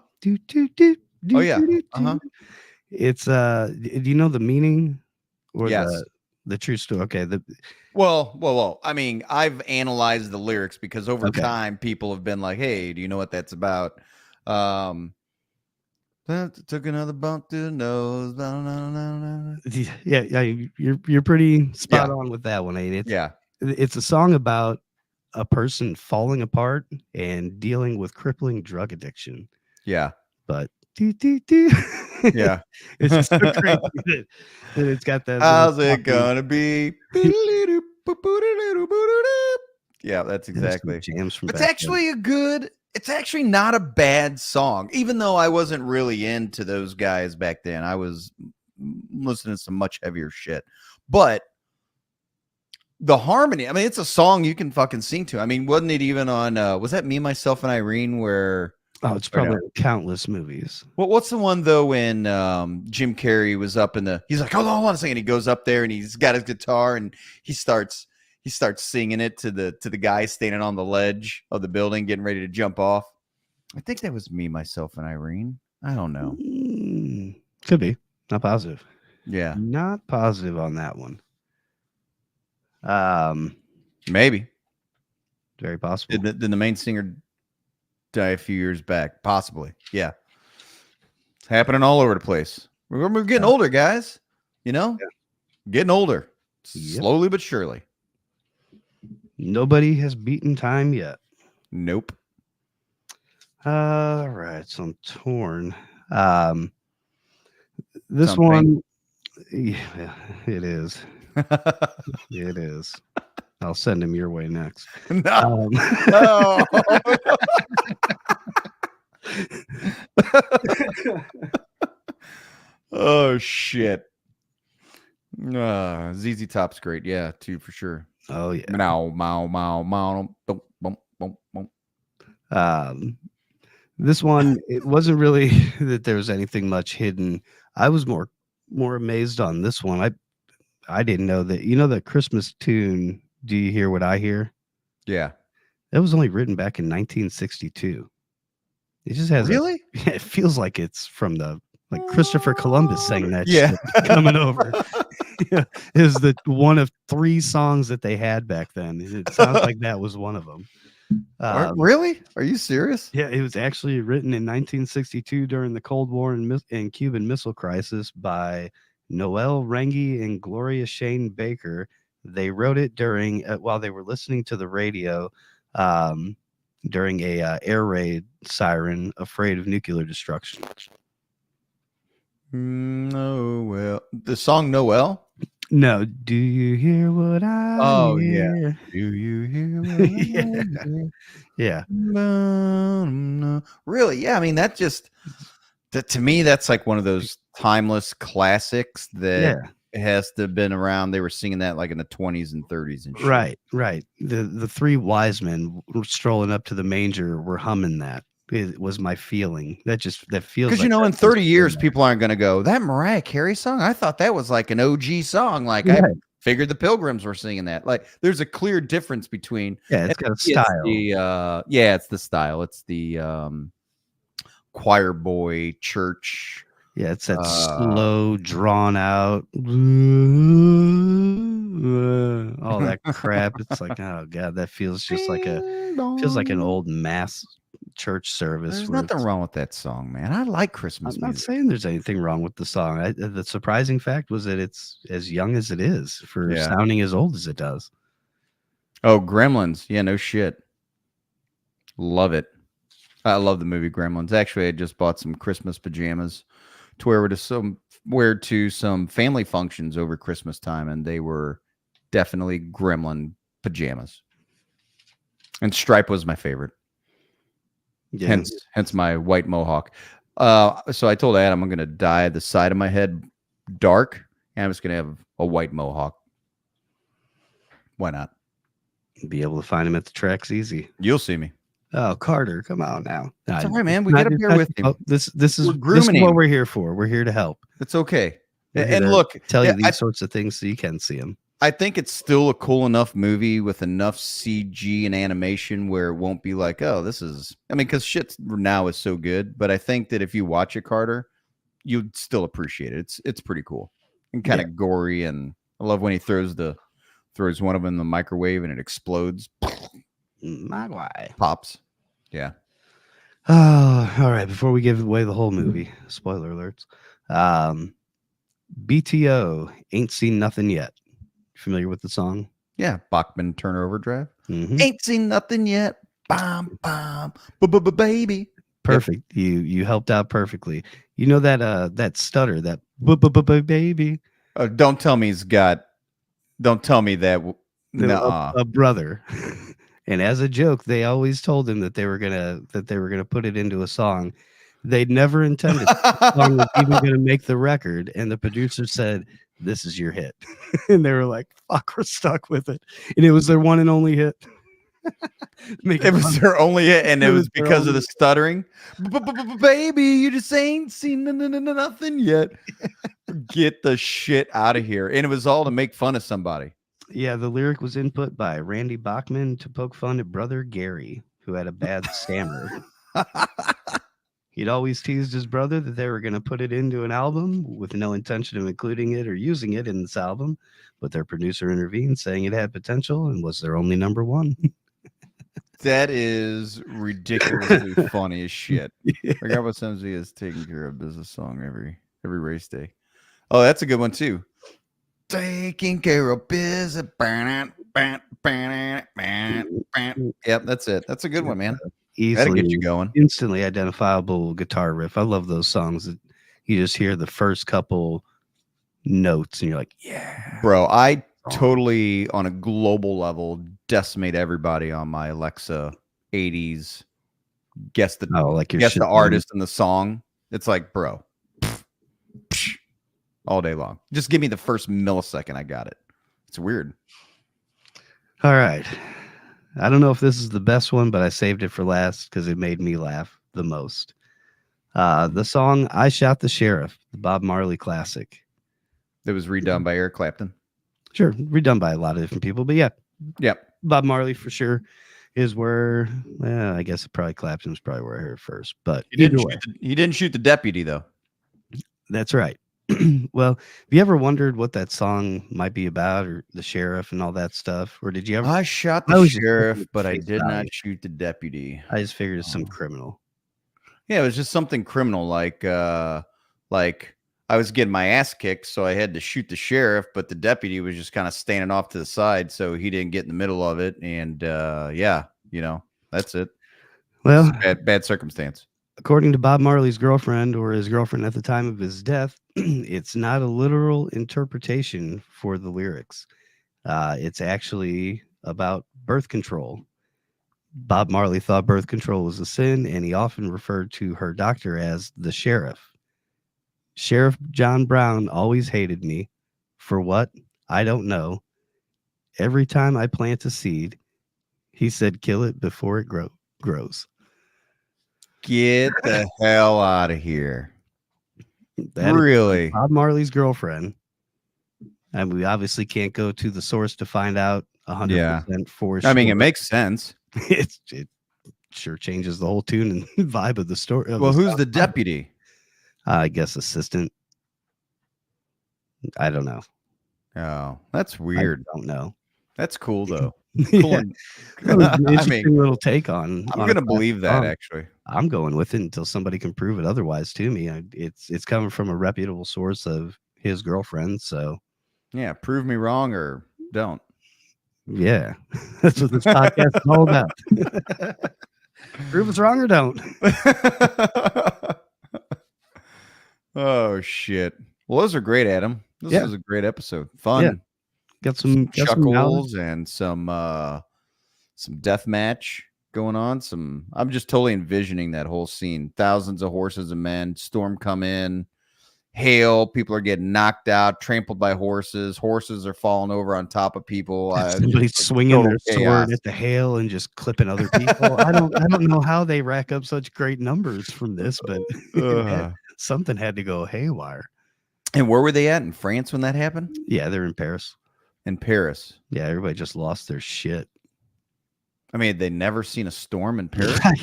It's do you know the meaning or yes. the true story? Okay. Well. I mean, I've analyzed the lyrics because over time people have been like, "Hey, do you know what that's about?" Took another bump to the nose. Yeah, you're pretty spot on with that one, ain't it? It's a song about a person falling apart and dealing with crippling drug addiction. Yeah, but yeah, it's just so crazy that it's got that. How's it gonna be? Yeah, that's exactly. Jams from it's actually then. It's actually not a bad song, even though I wasn't really into those guys back then. I was listening to some much heavier shit. But the harmony, I mean, it's a song you can fucking sing to. I mean, wasn't it even on, was that Me, Myself, and Irene where... Oh, it's probably countless movies. Well, what's the one, though, when Jim Carrey was up in the... He's like, hold on a second. He goes up there and he's got his guitar and he starts singing it to the guy standing on the ledge of the building, getting ready to jump off. I think that was Me, Myself, and Irene. I don't know. Could be. Not positive. Yeah. Not positive on that one. Maybe. Very possible. Did the main singer die a few years back? Possibly. Yeah. It's happening all over the place. We're getting older, guys. You know? Yeah. Getting older. Yep. Slowly but surely. Nobody has beaten time yet. Nope. All right, so I'm torn. This Something. One, yeah, it is. It is. I'll send him your way next. No. Oh shit. ZZ Top's great. Yeah, too, for sure. Oh yeah. Boom, boom, boom, boom. Um, this one, it wasn't really that there was anything much hidden. I was more amazed on this one. I didn't know that. You know that Christmas tune, "Do You Hear What I Hear?" Yeah. That was only written back in 1962. It just has a Really? yeah, it feels like it's from the like Christopher Columbus sang that Yeah. shit coming over. Yeah, it was the one of 3 songs that they had back then. It sounds like that was one of them. Really? Are you serious? Yeah, it was actually written in 1962 during the Cold War and Cuban Missile Crisis by Noel Rengi and Gloria Shane Baker. They wrote it during while they were listening to the radio um, during a air raid siren, afraid of nuclear destruction. Noel. The song Noel? No, do you hear what I Oh, yeah. hear? Do you hear what Yeah, I hear? yeah, Really? Yeah. I mean, that to me, that's like one of those timeless classics that yeah. has to have been around. They were singing that like in the 20s and 30s and shit. Right, right. The 3 wise men strolling up to the manger were humming that. It was my feeling. That feels Because, like in that's just 30 in years, there. people aren't going to go, that Mariah Carey song? I thought that was like an OG song. Like, I Right. figured the Pilgrims were singing that. Like, there's a clear difference between, Yeah, and it's got a maybe it's style. it's the style. It's the choir boy church. Yeah, it's that Uh, slow, drawn out, all that crap. It's like, oh god, that Ding feels like an dong. old mass church service There's where nothing it's wrong with that song, man. I like I'm Christmas not music. saying there's anything wrong with the song. The surprising fact was that it's as young as it is for Yeah. sounding as old as it does. Oh, Gremlins. Yeah, no shit. Love it. I love the movie Gremlins. Actually, I just bought some Christmas pajamas to wear to some family functions over Christmas time, and they were definitely Gremlin pajamas. And Stripe was my favorite. Yeah. Hence my white mohawk. So I told Adam I'm going to dye the side of my head dark, and I'm just going to have a white mohawk. Why not? Be able to find him at the tracks easy. You'll see me. Oh, Carter, come on now. It's all right, man. We got to bear with him. Oh, this is We're grooming what him. we're here for. We're here to help. It's okay. We're here And to look, tell you I these sorts of things so you can see them. I think it's still a cool enough movie with enough CG and animation where it won't be like, oh, this is. I mean, because shit now is so good. But I think that if you watch it, Carter, you'd still appreciate it. It's pretty cool and kind of gory. And I love when he throws one of them in the microwave and it explodes, My why. pops. Yeah. Oh, all right. Before we give away the whole movie, spoiler alerts. BTO ain't seen nothing yet. Familiar with the song? Yeah. Bachman Turner Overdrive. Mhm. Ain't seen nothing yet. Bam, bam, baby. Perfect. You helped out perfectly. You know that stutter, that baby. Don't tell me don't tell me that. A brother. And as a joke, they always told him that they were gonna put it into a song. They never intended the song was even gonna make the record, and the producer said, "This is your hit," and they were like, "Fuck, we're stuck with it," and it was their one and only hit. It was their only hit, and it was their because of only the stuttering. Baby, you just ain't seen nothing yet. Get the shit out of here. And it was all to make fun of somebody. Yeah, the lyric was input by Randy Bachman to poke fun at brother Gary, who had a bad stammer. He'd always teased his brother that they were going to put it into an album with no intention of including it or using it in this album, but their producer intervened, saying it had potential and was their only number one. That is ridiculously funny as shit. I got what Semsey is taking care of business song every race day. Oh, that's a good one too. Taking care of business. Yep, that's it. That's a good one, man. That'll get you going. Instantly identifiable guitar riff. I love those songs that you just hear the first couple notes and you're like, yeah. Bro, I totally, on a global level, decimate everybody on my Alexa 80s. Guess the artist and the song. It's like, bro, all day long. Just give me the first millisecond. I got it. It's weird. All right. I don't know if this is the best one, but I saved it for last because it made me laugh the most. The song "I Shot the Sheriff," the Bob Marley classic. It was redone by Eric Clapton. Sure, redone by a lot of different people, but yeah, Yep. Bob Marley for sure is where. I guess probably Clapton was probably where I heard it first, but either way, He didn't shoot the deputy though. that's right. Well, have you ever wondered what that song might be about, or the sheriff and all that stuff, or did you ever? I shot I the was just taking sheriff, it but I face did value. not shoot the deputy. I just figured it's some Oh. criminal. Yeah, it was just something criminal, like I was getting my ass kicked, so I had to shoot the sheriff, but the deputy was just kind of standing off to the side, so he didn't get in the middle of it. And yeah, that's it. Well, Bad circumstance. according to Bob Marley's girlfriend, or his girlfriend at the time of his death, it's not a literal interpretation for the lyrics. It's actually about birth control. Bob Marley thought birth control was a sin, and he often referred to her doctor as the sheriff. Sheriff John Brown always hated me. For what? I don't know. Every time I plant a seed, he said, kill it before it grows. Get the hell out of here. That is Really? Bob Marley's girlfriend. And we obviously can't go to the source to find out 100% for sure. I mean, it makes sense. it sure changes the whole tune and vibe of the story. Well, who's the deputy? I guess assistant. I don't know. Oh, that's weird. I don't know. That's cool though. Yeah, Cool. that was an I interesting mean, little take on. I'm on gonna a believe that song. actually. I'm going with it until somebody can prove it otherwise to me. It's coming from a reputable source of his girlfriend, so Yeah, prove me wrong or don't. yeah, that's what this podcast is all about. Prove us wrong or don't. Oh shit. Well, those are great, Adam. This Yeah. was a great episode. Fun. Got some knowledge. Chuckles and some death match going on. I'm just totally envisioning that whole scene. Thousands of horses and men, storm come in, hail, people are getting knocked out, trampled by horses. Horses are falling over on top of people. Somebody's swinging total their chaos. sword at the hail and just clipping other people. I don't know how they rack up such great numbers from this, but something had to go haywire. And where were they at in France when that happened? Yeah, they're in Paris. In Paris. Yeah, everybody just lost their shit. I mean, they never seen a storm in Paris. I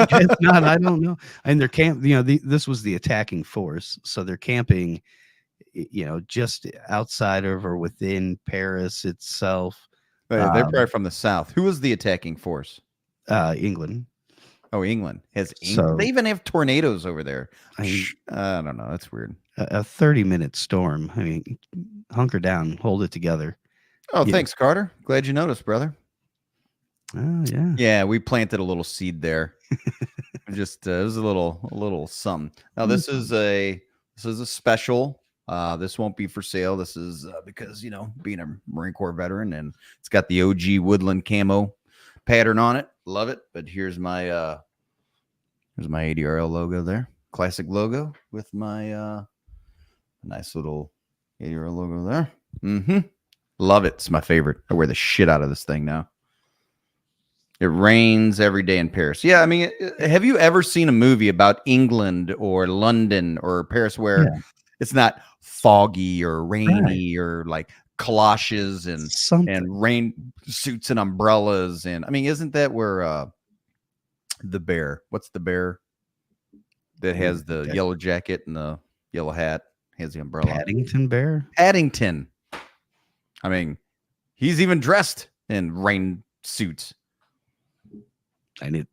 guess not. I don't know. And they're this was the attacking force, so they're camping, just outside of or within Paris itself. They're probably from the south. Who was the attacking force? England. Oh, England. So- They even have tornadoes over there. I don't know. That's weird. a 30-minute storm. I mean, hunker down, hold it together. Oh, Yeah. thanks, Carter. Glad you noticed, brother. Oh yeah. Yeah, we planted a little seed there. Just it was a little something. Now this is a special. This won't be for sale. This is because being a Marine Corps veteran, and it's got the OG woodland camo pattern on it. Love it. But here's my ADRL logo there. Classic logo with my nice little ADRL logo there. Love it. It's my favorite. I wear the shit out of this thing now. It rains every day in Paris. Yeah, I mean, have you ever seen a movie about England or London or Paris where it's not foggy or rainy or like galoshes and rain suits and umbrellas? And I mean, isn't that where the bear? What's the bear that has the yellow jacket and the yellow hat? Has the umbrella? Paddington Bear. Paddington. I mean, he's even dressed in rain suits. And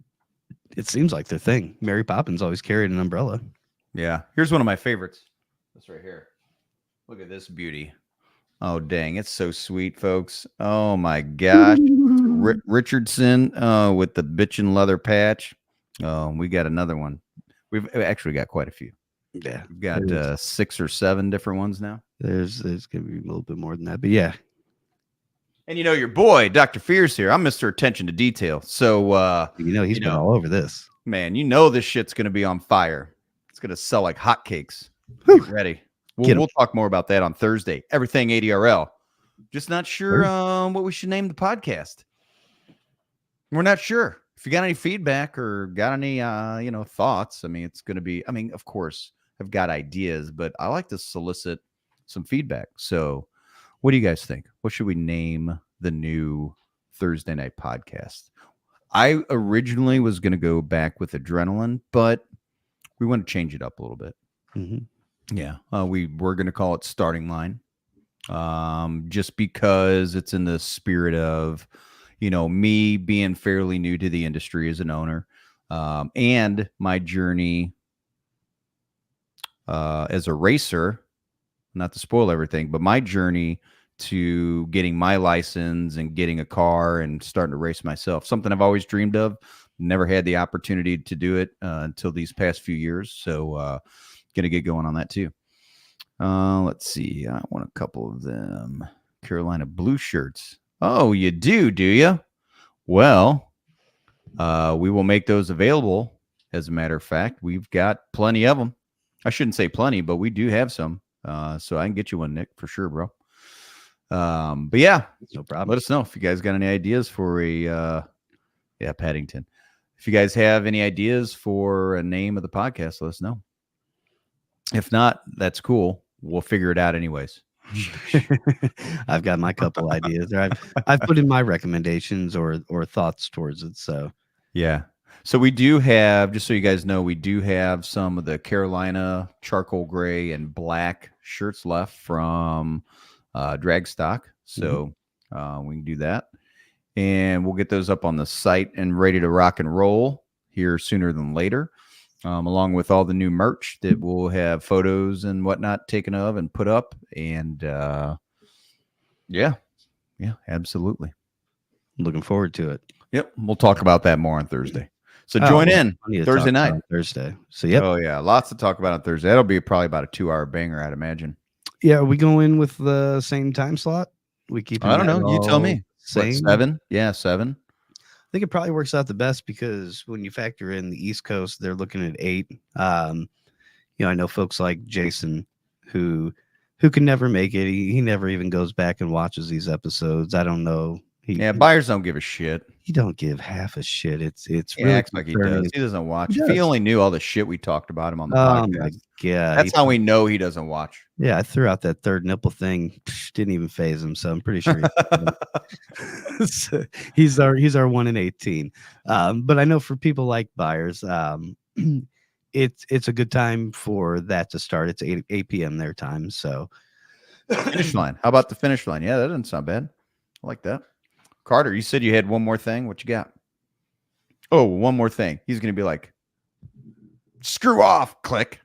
it seems like their thing. Mary Poppins always carried an umbrella. Yeah. Here's one of my favorites. This right here. Look at this beauty. Oh, dang. It's so sweet, folks. Oh, my gosh. Richardson with the bitchin' leather patch. Oh, we got another one. We've actually got quite a few. Yeah. We've got 6 or 7 different ones now. There's going to be a little bit more than that. But yeah. And your boy, Dr. Fears here. I'm Mr. Attention to Detail. So, he's been all over this. Man, this shit's going to be on fire. It's going to sell like hotcakes. Get ready. We'll talk more about that on Thursday. Everything ADRL. Just not sure what we should name the podcast. We're not sure. If you got any feedback or got any thoughts, I mean, it's going to be, I mean, of course, I've got ideas, but I like to solicit some feedback. So, what do you guys think? What should we name the new Thursday night podcast? I originally was going to go back with Adrenaline, but we want to change it up a little bit. Yeah, we were going to call it Starting Line, just because it's in the spirit of, me being fairly new to the industry as an owner, and my journey as a racer. Not to spoil everything, but my journey to getting my license and getting a car and starting to race myself, something I've always dreamed of. Never had the opportunity to do it until these past few years. So, going to get going on that too. Let's see. I want a couple of them. Carolina blue shirts. Oh, you do you? Well, we will make those available. As a matter of fact, we've got plenty of them. I shouldn't say plenty, but we do have some. So I can get you one, Nick, for sure, bro. But yeah, No problem. let us know if you guys got any ideas for Paddington. If you guys have any ideas for a name of the podcast, let us know. If not, that's cool. We'll figure it out anyways. I've got my couple ideas. I've put in my recommendations or thoughts towards it. So yeah. So we do have, just so you guys know, we do have some of the Carolina charcoal gray and black shirts left from Dragstock. So we can do that. And we'll get those up on the site and ready to rock and roll here sooner than later, along with all the new merch that we'll have photos and whatnot taken of and put up. And yeah, absolutely. Looking forward to it. Yep. We'll talk about that more on Thursday. So join in Thursday night. Thursday. So yep. Oh yeah, lots to talk about on Thursday. That'll be probably about a 2-hour banger, I'd imagine. Yeah, we go in with the same time slot. We keep. I don't know. You tell me. Same. What, 7? Yeah, 7. I think it probably works out the best because when you factor in the East Coast, they're looking at 8. I know folks like Jason who can never make it. He never even goes back and watches these episodes. I don't know. Buyers don't give a shit. He don't give half a shit. It's he really acts like he does. He doesn't watch. He If he only knew all the shit we talked about him on the podcast. My God. That's how we know he doesn't watch. Yeah, I threw out that third nipple thing. Didn't even phase him, so I'm pretty sure he's our 1 in 18. But I know for people like buyers, it's a good time for that to start. It's 8 p.m. their time. So finish line. How about the finish line? Yeah, that doesn't sound bad. I like that. Carter, you said you had one more thing. What you got? Oh, one more thing. He's going to be like, screw off. Click.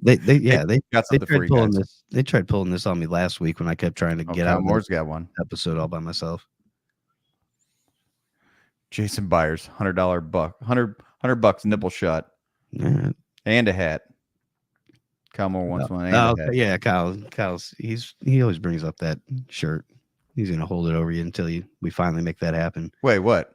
They got something for you guys. They tried pulling this on me last week when I kept trying to get out. Moore's got one episode all by myself. Jason Byers, $100 bucks nipple shot and a hat. Kyle Moore wants one. And a hat. Yeah, Kyle's he always brings up that shirt. He's gonna hold it over you until we finally make that happen. Wait, what?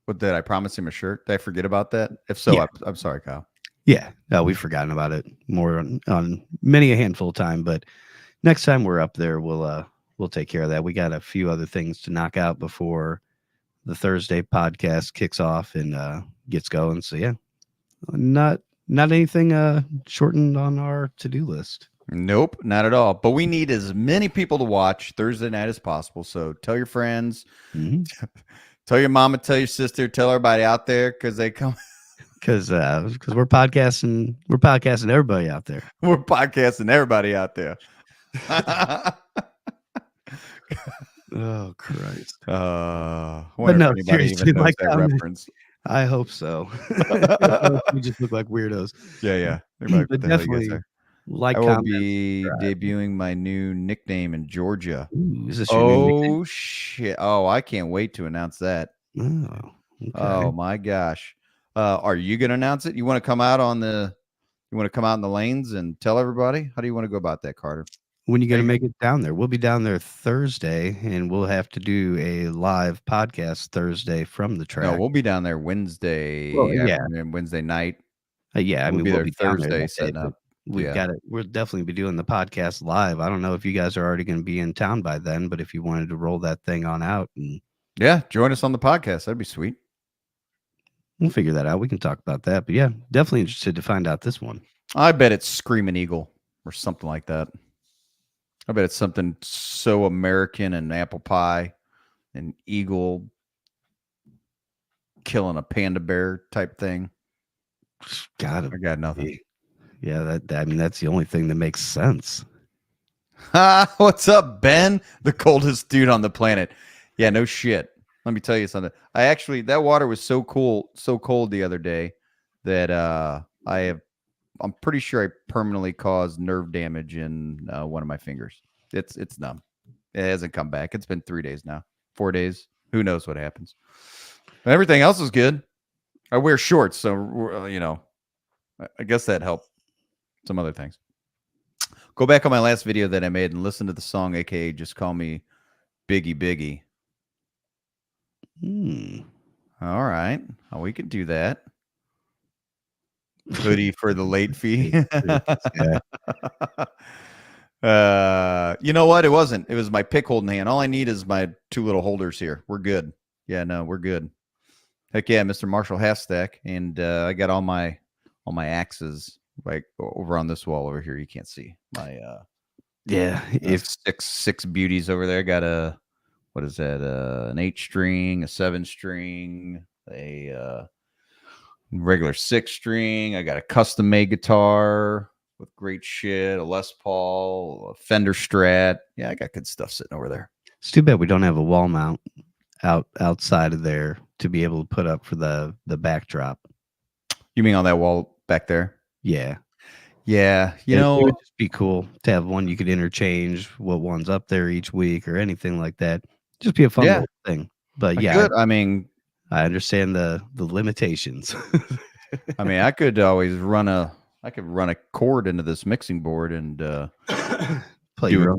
What did I promise him a shirt? Did I forget about that? If so, yeah. I'm sorry, Kyle. Yeah, no, we've forgotten about it more on many a handful of time. But next time we're up there, we'll take care of that. We got a few other things to knock out before the Thursday podcast kicks off and gets going. So yeah, not anything shortened on our to-do list. Nope, not at all. But we need as many people to watch Thursday night as possible. So tell your friends, tell your mama, tell your sister, tell everybody out there because they come. Because we're podcasting everybody out there. We're podcasting everybody out there. Oh Christ! But no, seriously, like that reference. I hope so. We just look like weirdos. Yeah. But definitely. I will be debuting my new nickname in Georgia. Ooh, is this your new nickname? Shit! Oh, I can't wait to announce that. Oh, okay. Oh my gosh! Are you going to announce it? You want to come out in the lanes and tell everybody? How do you want to go about that, Carter? When you going to make it down there? We'll be down there Thursday, and we'll have to do a live podcast Thursday from the track. No, we'll be down there Wednesday. Wednesday night. We'll be there Thursday setting up. We'll definitely be doing the podcast live. I don't know if you guys are already going to be in town by then, but if you wanted to roll that thing on out and Yeah, join us on the podcast. That'd be sweet. We'll figure that out. We can talk about that. But yeah, definitely interested to find out this one. I bet it's Screaming Eagle or something like that. I bet it's something so American and apple pie and eagle killing a panda bear type thing. Gotta I got nothing. be. Yeah, I mean, that's the only thing that makes sense. What's up, Ben? The coldest dude on the planet. Yeah, no shit. Let me tell you something. That water was so cold the other day that I'm pretty sure I permanently caused nerve damage in one of my fingers. It's numb. It hasn't come back. It's been 3 days now, 4 days. Who knows what happens? But everything else is good. I wear shorts, so I guess that helped. Some other things. Go back on my last video that I made and listen to the song, aka just call me Biggie Biggie. All right, we can do that. Hoodie for the late fee. You know what? It wasn't. It was my pick holding hand. All I need is my 2 little holders here. We're good. Yeah, no, we're good. Heck yeah, Mr. Marshall Halfstack, and I got all my axes like over on this wall over here. You can't see my Yeah, if six beauties over there. Got a what is that? An 8-string, a 7-string, a regular 6-string. I got a custom made guitar with great shit, a Les Paul, a Fender Strat. Yeah, I got good stuff sitting over there. it's too bad we don't have a wall mount outside of there to be able to put up for the backdrop. You mean on that wall back there? Yeah. Yeah, It would just be cool to have one you could interchange what one's up there each week or anything like that. Just be a fun little thing. But yeah, I mean, I understand the limitations. I mean, I could always run a chord into this mixing board and play your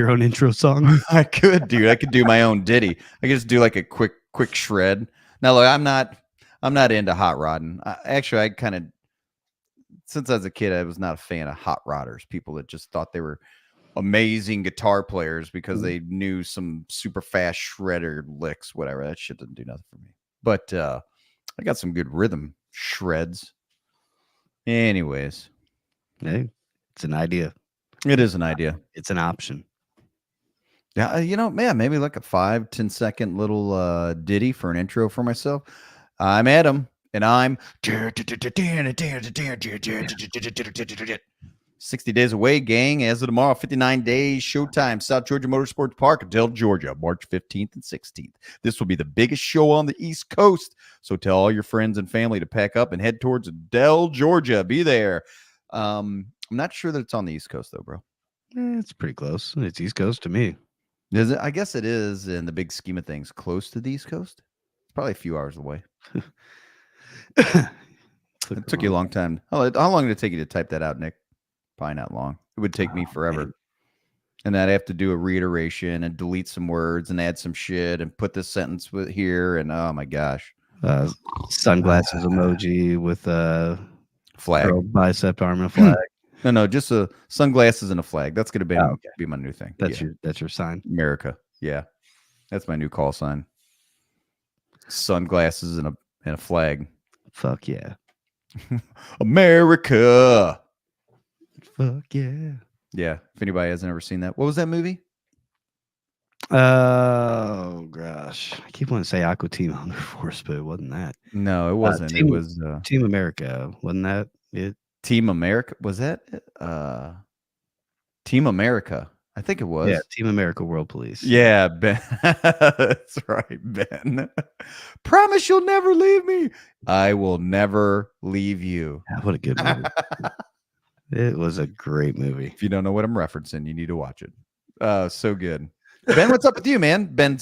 own intro song. I could, dude. I could do my own ditty. I could just do like a quick shred. Now, look, I'm not into hot rodding. I kind of, since I was a kid, I was not a fan of hot rodders. People that just thought they were amazing guitar players because they knew some super fast shredder licks, whatever. That shit doesn't do nothing for me. But I got some good rhythm shreds. Anyways, Hey, it's an idea. it is an idea. It's an option. Yeah, man, maybe like a 5-10 second little ditty for an intro for myself. I'm Adam, and I'm 60 days away, gang. As of tomorrow, 59 days, showtime, South Georgia Motorsports Park, Adel, Georgia, March 15th and 16th. This will be the biggest show on the East Coast. So tell all your friends and family to pack up and head towards Adel, Georgia. Be there. I'm not sure that it's on the East Coast, though, bro. It's pretty close. It's East Coast to me. Is it? I guess it is in the big scheme of things, close to the East Coast. It's probably a few hours away. It took you a long time. How long did it take you to type that out, Nick? Probably not long. It would take me forever. Man. And I'd have to do a reiteration and delete some words and add some shit and put this sentence with here. And oh my gosh. Sunglasses emoji with a flag, bicep arm and a flag. No, just a sunglasses and a flag. That's gonna be my new thing. That's your sign. America. Yeah. That's my new call sign. Sunglasses and a flag. Fuck yeah. America. Fuck yeah. Yeah. If anybody hasn't ever seen that. What was that movie? Oh gosh. I keep wanting to say Aqua Teen Hunger Force, but it wasn't that. No, it wasn't. It was Team America. Wasn't that it? Team America. Was that Team America? I think it was. Yeah, Team America World Police. Yeah, Ben. That's right, Ben. Promise you'll never leave me. I will never leave you. What a good movie. It was a great movie. If you don't know what I'm referencing, you need to watch it. So good. Ben, what's up with you, man? Ben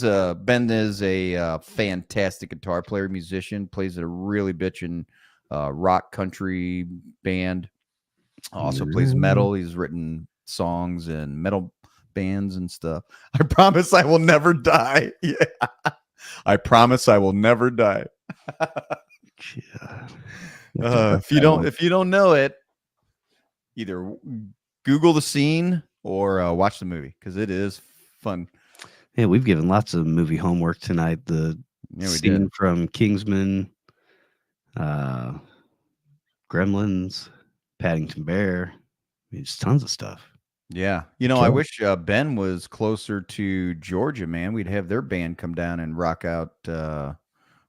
is a fantastic guitar player, musician, plays at a really bitchin' rock country band. Also plays metal. He's written songs and metal bands and stuff. I promise I will never die. Yeah. I promise I will never die. Yeah. If you don't know it, either Google the scene or watch the movie because it is fun. Yeah, we've given lots of movie homework tonight. The Yeah, we did. scene from Kingsman, uh, Gremlins, Paddington Bear. I mean, just tons of stuff. Yeah. You know, I Kill it. wish Ben was closer to Georgia, man. We'd have their band come down and rock out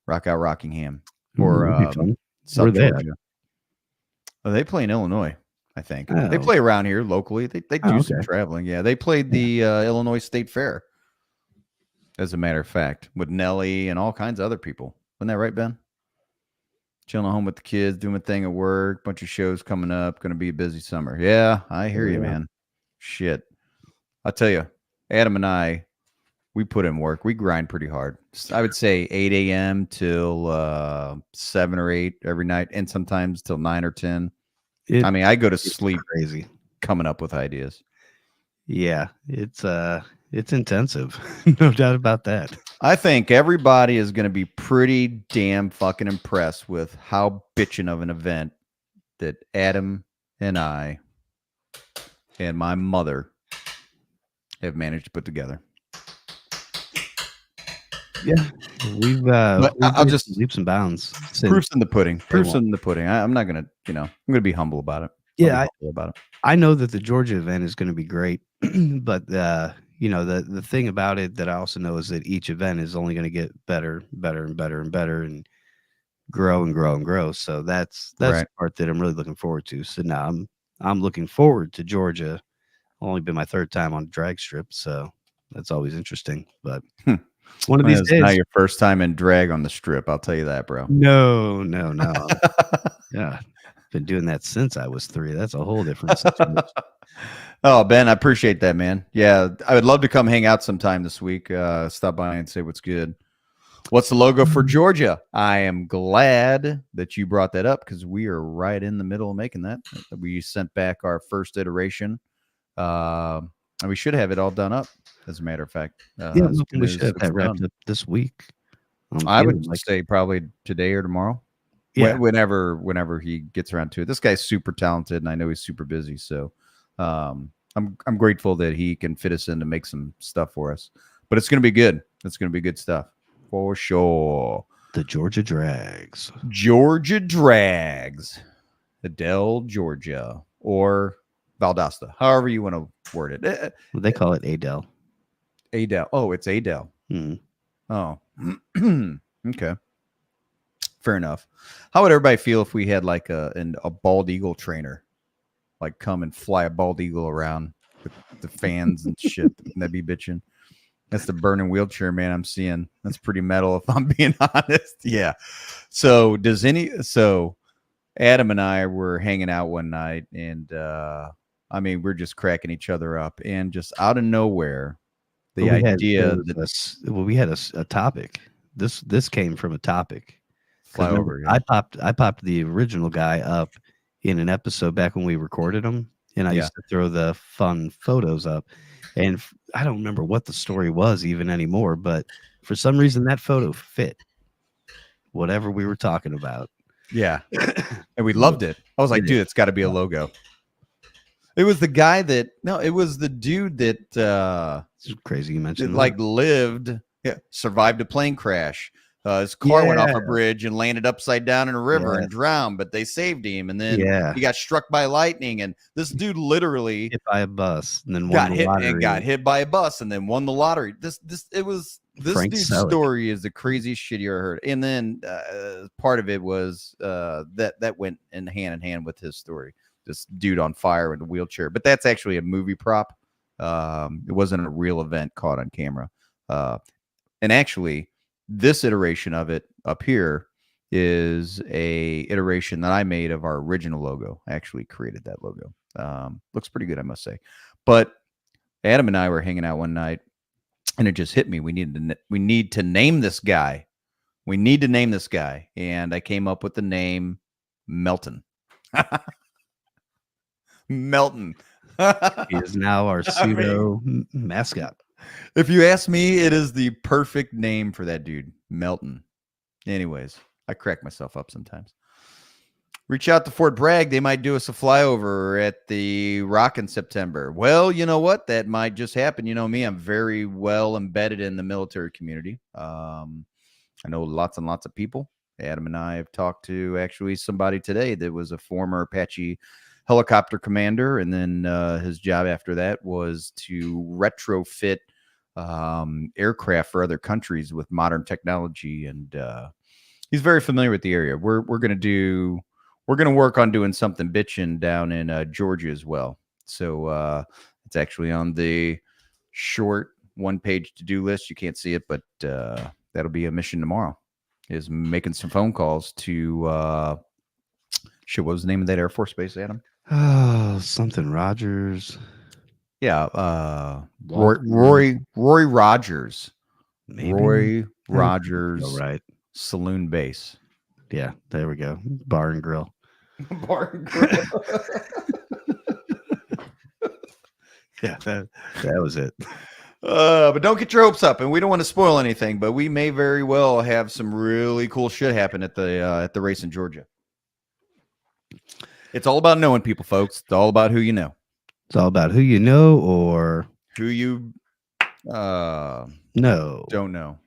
Rockingham Ooh, or that'd be fun. Where South they at? Georgia. Oh, they play in Illinois, I think. They Oh, play around here locally. They oh, do some okay. traveling. Yeah, they played Yeah. the Illinois State Fair, as a matter of fact, with Nelly and all kinds of other people. Wasn't that right, Ben? Chilling at home with the kids, doing a thing at work, bunch of shows coming up. Going to be a busy summer. Yeah, I hear you, Yeah. man. Shit. I'll tell you, Adam and I, we put in work. We grind pretty hard. I would say 8 a.m. till 7 or 8 every night, and sometimes till 9 or 10. It, I mean, I go to it's sleep crazy. coming up with ideas. Yeah, it's intensive. No doubt about that. I think everybody is going to be pretty damn fucking impressed with how bitchin' of an event that Adam and I and my mother have managed to put together. Yeah, we've But we've I'll made just leaps and bounds since proofs in the pudding. day Proofs one. in the pudding. I'm not gonna, I'm gonna be humble about it. I'll be Yeah, humble about it. I know that the Georgia event is gonna be great, but, the thing about it that I also know is that each event is only gonna get better, better, and better, and better, and grow, and grow, and grow, so that's Right. the part that I'm really looking forward to, so now I'm looking forward to Georgia. Only been my 3rd time on a drag strip, so that's always interesting, but Hmm. one of Well, these it's not days. your first time in drag on the strip. I'll tell you that, bro. No, no, no. Yeah, been doing that since I was 3. That's a whole different situation. Oh, Ben, I appreciate that, man. Yeah, I would love to come hang out sometime this week. Stop by and say what's good. What's the logo for Georgia? I am glad that you brought that up because we are right in the middle of making that. We sent back our first iteration, and we should have it all done up. As a matter of fact, Yeah, as I'm hoping soon we should as have it's that wrapped done, up this week. I'm I would feeling like say probably today or tomorrow. yeah, Whenever he gets around to it. This guy's super talented, and I know he's super busy. So, I'm grateful that he can fit us in to make some stuff for us. But it's gonna be good. It's gonna be good stuff for sure. the Georgia Drags. Georgia Drags, Adele, Georgia, or Valdosta, however you want to word it. Well, they call it Adele. Adele. Oh, it's Adele. Mm. Oh, okay. Fair enough. How would everybody feel if we had like a bald eagle trainer, like come and fly a bald eagle around with the fans and shit? That'd be bitching. That's the burning wheelchair, man. I'm seeing that's pretty metal, if I'm being honest. Yeah. So Adam and I were hanging out one night, and I mean, we're just cracking each other up, and just out of nowhere, the Well, idea that we had a topic. This came from a topic because fly remember over, yeah, I popped the original guy up in an episode back when we recorded him, and I yeah, used to throw the fun photos up, and I don't remember what the story was even anymore, but for some reason that photo fit whatever we were talking about. yeah, and we loved it. I was like, dude, it's got to be a logo. It was the guy that it was the dude that It's crazy you mentioned like lived, survived a plane crash. His car went off a bridge and landed upside down in a river and drowned, but they saved him. And then he got struck by lightning. And this dude literally hit by a bus and then got hit by a bus and then won the lottery. This Frank dude's Selick. story is the craziest shit you ever heard. And then part of it was that went in hand with his story. This dude on fire in a wheelchair, but that's actually a movie prop. It wasn't a real event caught on camera. And actually, this iteration of it up here is a iteration that I made of our original logo. I actually created that logo. Looks pretty good, I must say. But Adam and I were hanging out one night, and it just hit me. We need to name this guy. We need to name this guy, and I came up with the name Melton. Melton. He is now our pseudo mascot. If you ask me, it is the perfect name for that dude, Melton. Anyways, I crack myself up sometimes. reach out to Fort Bragg. They might do us a flyover at the Rock in September. Well, you know what? That might just happen. You know me, I'm very well embedded in the military community. I know lots and lots of people. Adam and I have talked to actually somebody today that was a former Apache helicopter commander, and then his job after that was to retrofit aircraft for other countries with modern technology, and he's very familiar with the area. We're gonna work on doing something bitchin' down in Georgia as well. So it's actually on the short one-page to-do list. You can't see it, but that'll be a mission tomorrow. Is making some phone calls to shit. What was the name of that Air Force base, Adam? Oh, something Rogers. Yeah, Walker, Roy Rogers. maybe. Roy Oh, Rogers right. Saloon Base. Yeah, there we go. Bar and grill. Bar and grill. Yeah, that was it. But don't get your hopes up, and we don't want to spoil anything, but we may very well have some really cool shit happen at the race in Georgia. It's all about knowing people, folks. It's all about who you know. It's all about who you know or Who you no. don't know.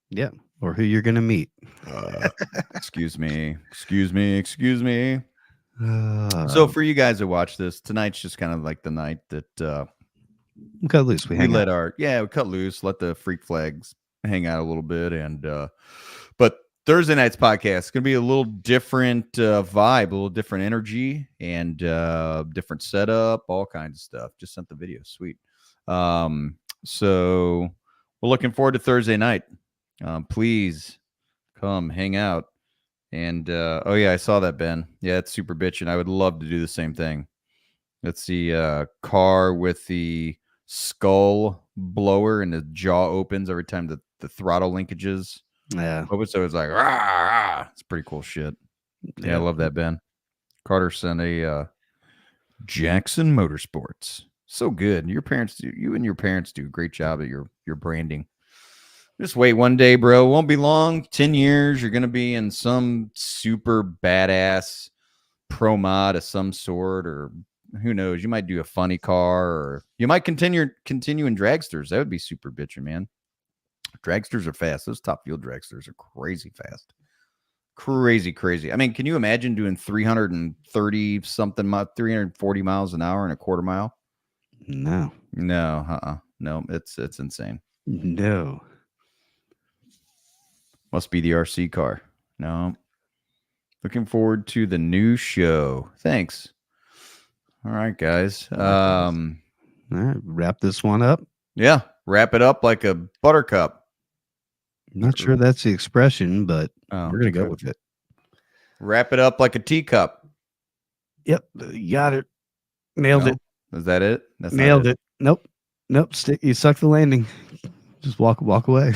Yeah, or who you're gonna meet. Excuse me. So So for you guys that watch this, tonight's just kind of like the night that we cut loose. We we hang let out. we cut loose, let the freak flags hang out a little bit, and but Thursday night's podcast is gonna be a little different vibe, a little different energy, and different setup, all kinds of stuff. Just sent the video, sweet. So we're looking forward to Thursday night. Please come hang out. And oh yeah, I saw that, Ben. Yeah, it's super bitchin'. I would love to do the same thing. That's the car with the skull blower and the jaw opens every time the throttle linkages Yeah. open. So it's like, rah, rah. It's pretty cool shit. Yeah, I love that, Ben. Carter sent a Jackson Motorsports. So good. You and your parents do a great job at your branding. Just wait one day, bro. It won't be long. 10 years, you're going to be in some super badass pro mod of some sort, or who knows? You might do a funny car, or you might continue in dragsters. That would be super bitchin', man. Dragsters are fast. Those top fuel dragsters are crazy fast. Crazy. I mean, can you imagine doing 330 something, 340 miles an hour in a quarter mile? No. No, no, it's insane. No. Must be the RC car. No. Looking forward to the new show. Thanks. All right, guys. All right, wrap this one up. Yeah, wrap it up like a buttercup. I'm not sure that's the expression, but we're gonna go okay. with it. Wrap it up like a teacup. Yep, you got it. Nailed it. Is that it? That's Nailed it. Nope. Stick. You sucked the landing. Just walk away.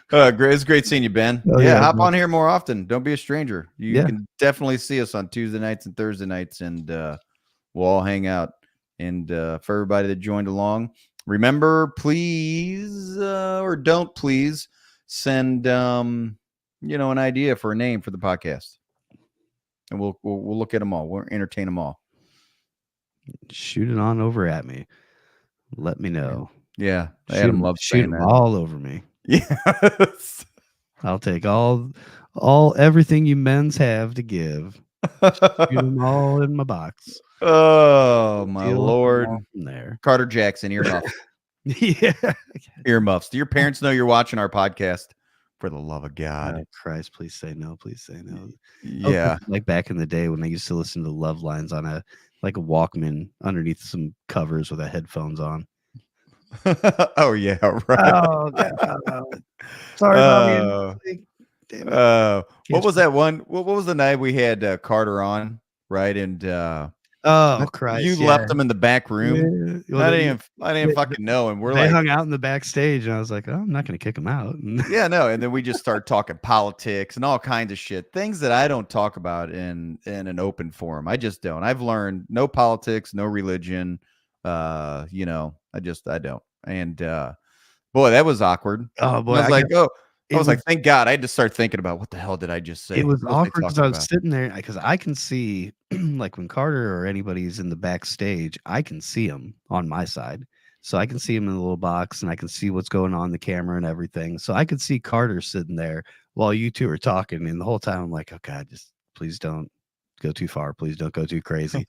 It's great seeing you, Ben. Oh, yeah, yeah, hop man. on here more often. Don't be a stranger. You Yeah. can definitely see us on Tuesday nights and Thursday nights, and we'll all hang out. And for everybody that joined along, remember, please or don't please send an idea for a name for the podcast, and we'll look at them all. We'll entertain them all. Shoot it on over at me. Let me know. Yeah, Shoot Adam 'em- loves shoot saying 'em that. all over me. Yes. I'll take all everything you men's have to give. Shoot them all in my box. Oh my Deal Lord. from there. Carter Jackson, earmuffs. Yeah. Earmuffs. Do your parents know you're watching our podcast? For the love of God. Oh, Christ, please say no. Please say no. Yeah. Like back in the day when I used to listen to Love Lines on a Walkman underneath some covers with the headphones on. Oh yeah, right. Oh, God. Sorry, Mommy. Damn it. What was that one? What was the night we had Carter on? Right, and Oh, Christ. you left him in the back room. Yeah. Well, I didn't they- fucking know, and we're they like, hung out in the backstage, and I was like, oh, I'm not going to kick him out. yeah, no, and then we just start talking politics and all kinds of shit, things that I don't talk about in an open forum. I just don't. I've learned no politics, no religion. I don't. And boy, that was awkward. Oh boy, I was like, oh, I was like, thank God. I had to start thinking about what the hell did I just say? it was What was I awkward because talking I was about? sitting there because I can see like when Carter or anybody's in the backstage, I can see him on my side. So I can see him in the little box and I can see what's going on in the camera and everything. So I could see Carter sitting there while you two are talking. And the whole time I'm like, oh God, just please don't go too far. Please don't go too crazy.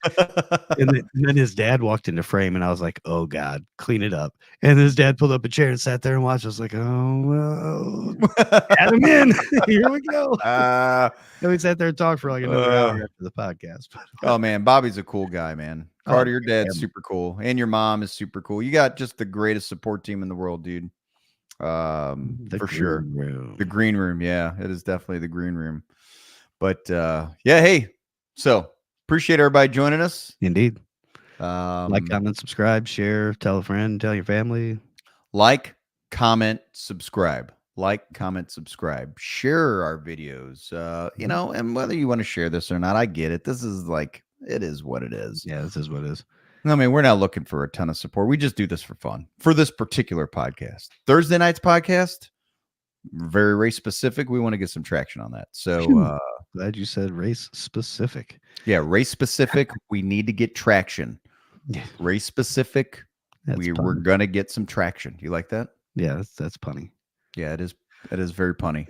And then his dad walked into frame, and I was like, "Oh God, clean it up." And his dad pulled up a chair and sat there and watched. I was like, "Oh well, add him in. Here we go." uh, And we sat there and talked for like another hour uh, after the podcast. oh man, Bobby's a cool guy, man. Oh, Carter, your dad's damn, super cool, and your mom is super cool. You got just the greatest support team in the world, dude. the For sure. green room. The green room, yeah, it is definitely the green room. But yeah, hey, so appreciate everybody joining us. Indeed. Um, Like, comment, subscribe, share, tell a friend, tell your family. like, comment, subscribe. Like, comment, subscribe. Share our videos. You know, and whether you want to share this or not, I get it. This is like it is what it is. Yeah, this is what it is. I mean, we're not looking for a ton of support. We just do this for fun. For this particular podcast, Thursday night's podcast, very race specific. We want to get some traction on that. So Glad you said race specific. yeah, race specific. We need to get traction. Yeah, Race specific. that's We're punny. gonna get some traction. You like that? Yeah, that's punny. Yeah, it is. It is very punny.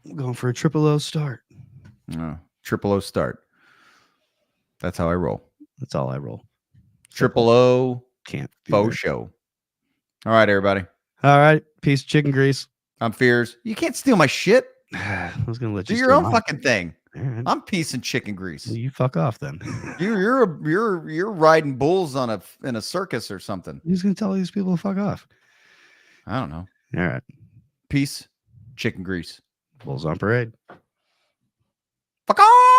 I'm going for a triple O start. Triple O start. That's how I roll. That's all I roll. Triple O Can't do faux that. show. All right, everybody. All right, piece of chicken grease. I'm Fears. You can't steal my shit. I was gonna let Do you your steal own mine. fucking thing. All right. I'm piece and chicken grease. You fuck off then. You're riding bulls on in a circus or something. Who's gonna tell these people to fuck off? I don't know. All right, Peace, chicken grease. bulls on parade. Fuck off.